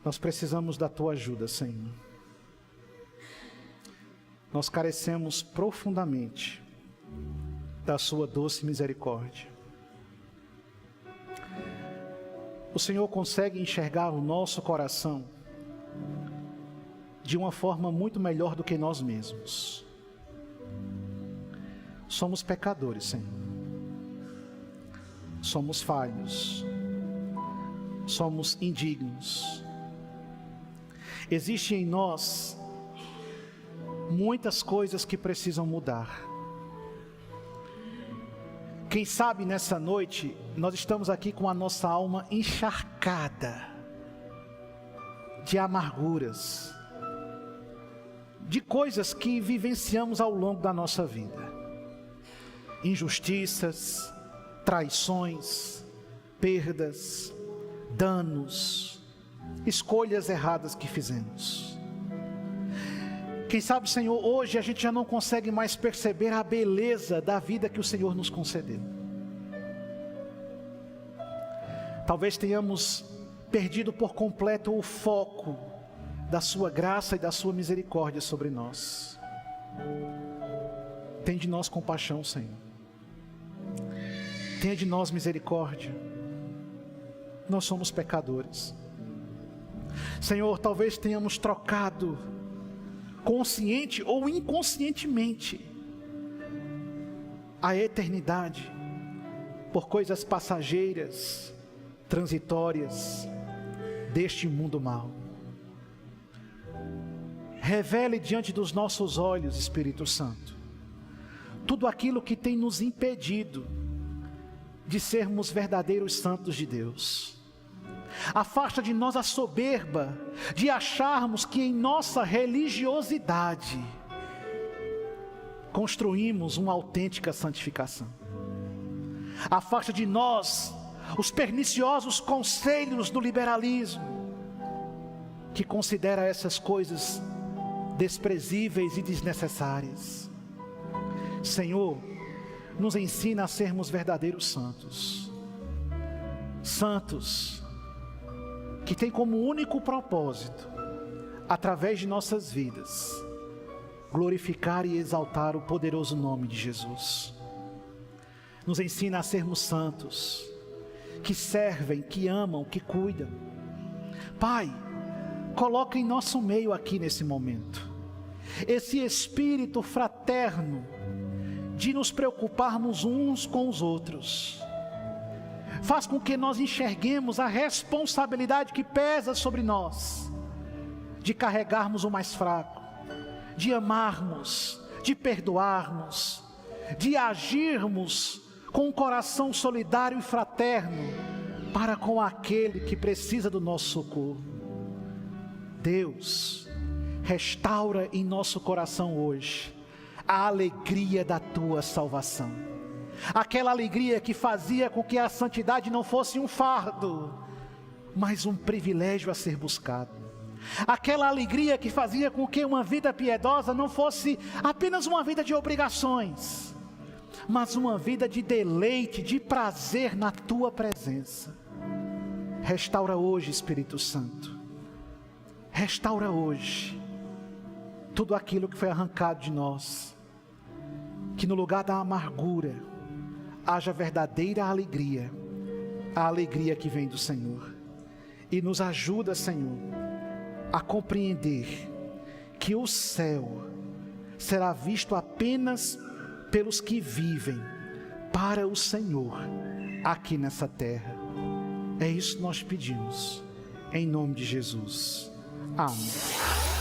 nós precisamos da Tua ajuda, Senhor. Nós carecemos profundamente da Sua doce misericórdia. O Senhor consegue enxergar o nosso coração de uma forma muito melhor do que nós mesmos. Somos pecadores, Senhor. Somos falhos, somos indignos. Existe em nós muitas coisas que precisam mudar. Quem sabe nessa noite nós estamos aqui com a nossa alma encharcada de amarguras, de coisas que vivenciamos ao longo da nossa vida, injustiças, traições, perdas, danos, escolhas erradas que fizemos. Quem sabe, Senhor, hoje a gente já não consegue mais perceber a beleza da vida que o Senhor nos concedeu. Talvez tenhamos perdido por completo o foco da Sua graça e da Sua misericórdia sobre nós. Tem de nós compaixão, Senhor. Tenha de nós misericórdia. Nós somos pecadores. Senhor, talvez tenhamos trocado, consciente ou inconscientemente, a eternidade por coisas passageiras, transitórias, deste mundo mau. Revele diante dos nossos olhos, Espírito Santo, tudo aquilo que tem nos impedido de sermos verdadeiros santos de Deus. Afasta de nós a soberba de acharmos que em nossa religiosidade construímos uma autêntica santificação. Afasta de nós os perniciosos conselhos do liberalismo, que considera essas coisas desprezíveis e desnecessárias. Senhor, nos ensina a sermos verdadeiros santos. Santos que têm como único propósito, através de nossas vidas, glorificar e exaltar o poderoso nome de Jesus. Nos ensina a sermos santos, que servem, que amam, que cuidam. Pai, coloca em nosso meio aqui nesse momento esse espírito fraterno de nos preocuparmos uns com os outros. Faz com que nós enxerguemos a responsabilidade que pesa sobre nós de carregarmos o mais fraco, de amarmos, de perdoarmos, de agirmos com um coração solidário e fraterno para com aquele que precisa do nosso socorro. Deus, restaura em nosso coração hoje a alegria da tua salvação. Aquela alegria que fazia com que a santidade não fosse um fardo, mas um privilégio a ser buscado. Aquela alegria que fazia com que uma vida piedosa não fosse apenas uma vida de obrigações, mas uma vida de deleite, de prazer na tua presença. Restaura hoje, Espírito Santo. Restaura hoje tudo aquilo que foi arrancado de nós. Que no lugar da amargura haja verdadeira alegria, a alegria que vem do Senhor. E nos ajuda, Senhor, a compreender que o céu será visto apenas pelos que vivem para o Senhor aqui nessa terra. É isso que nós pedimos, em nome de Jesus. Amém.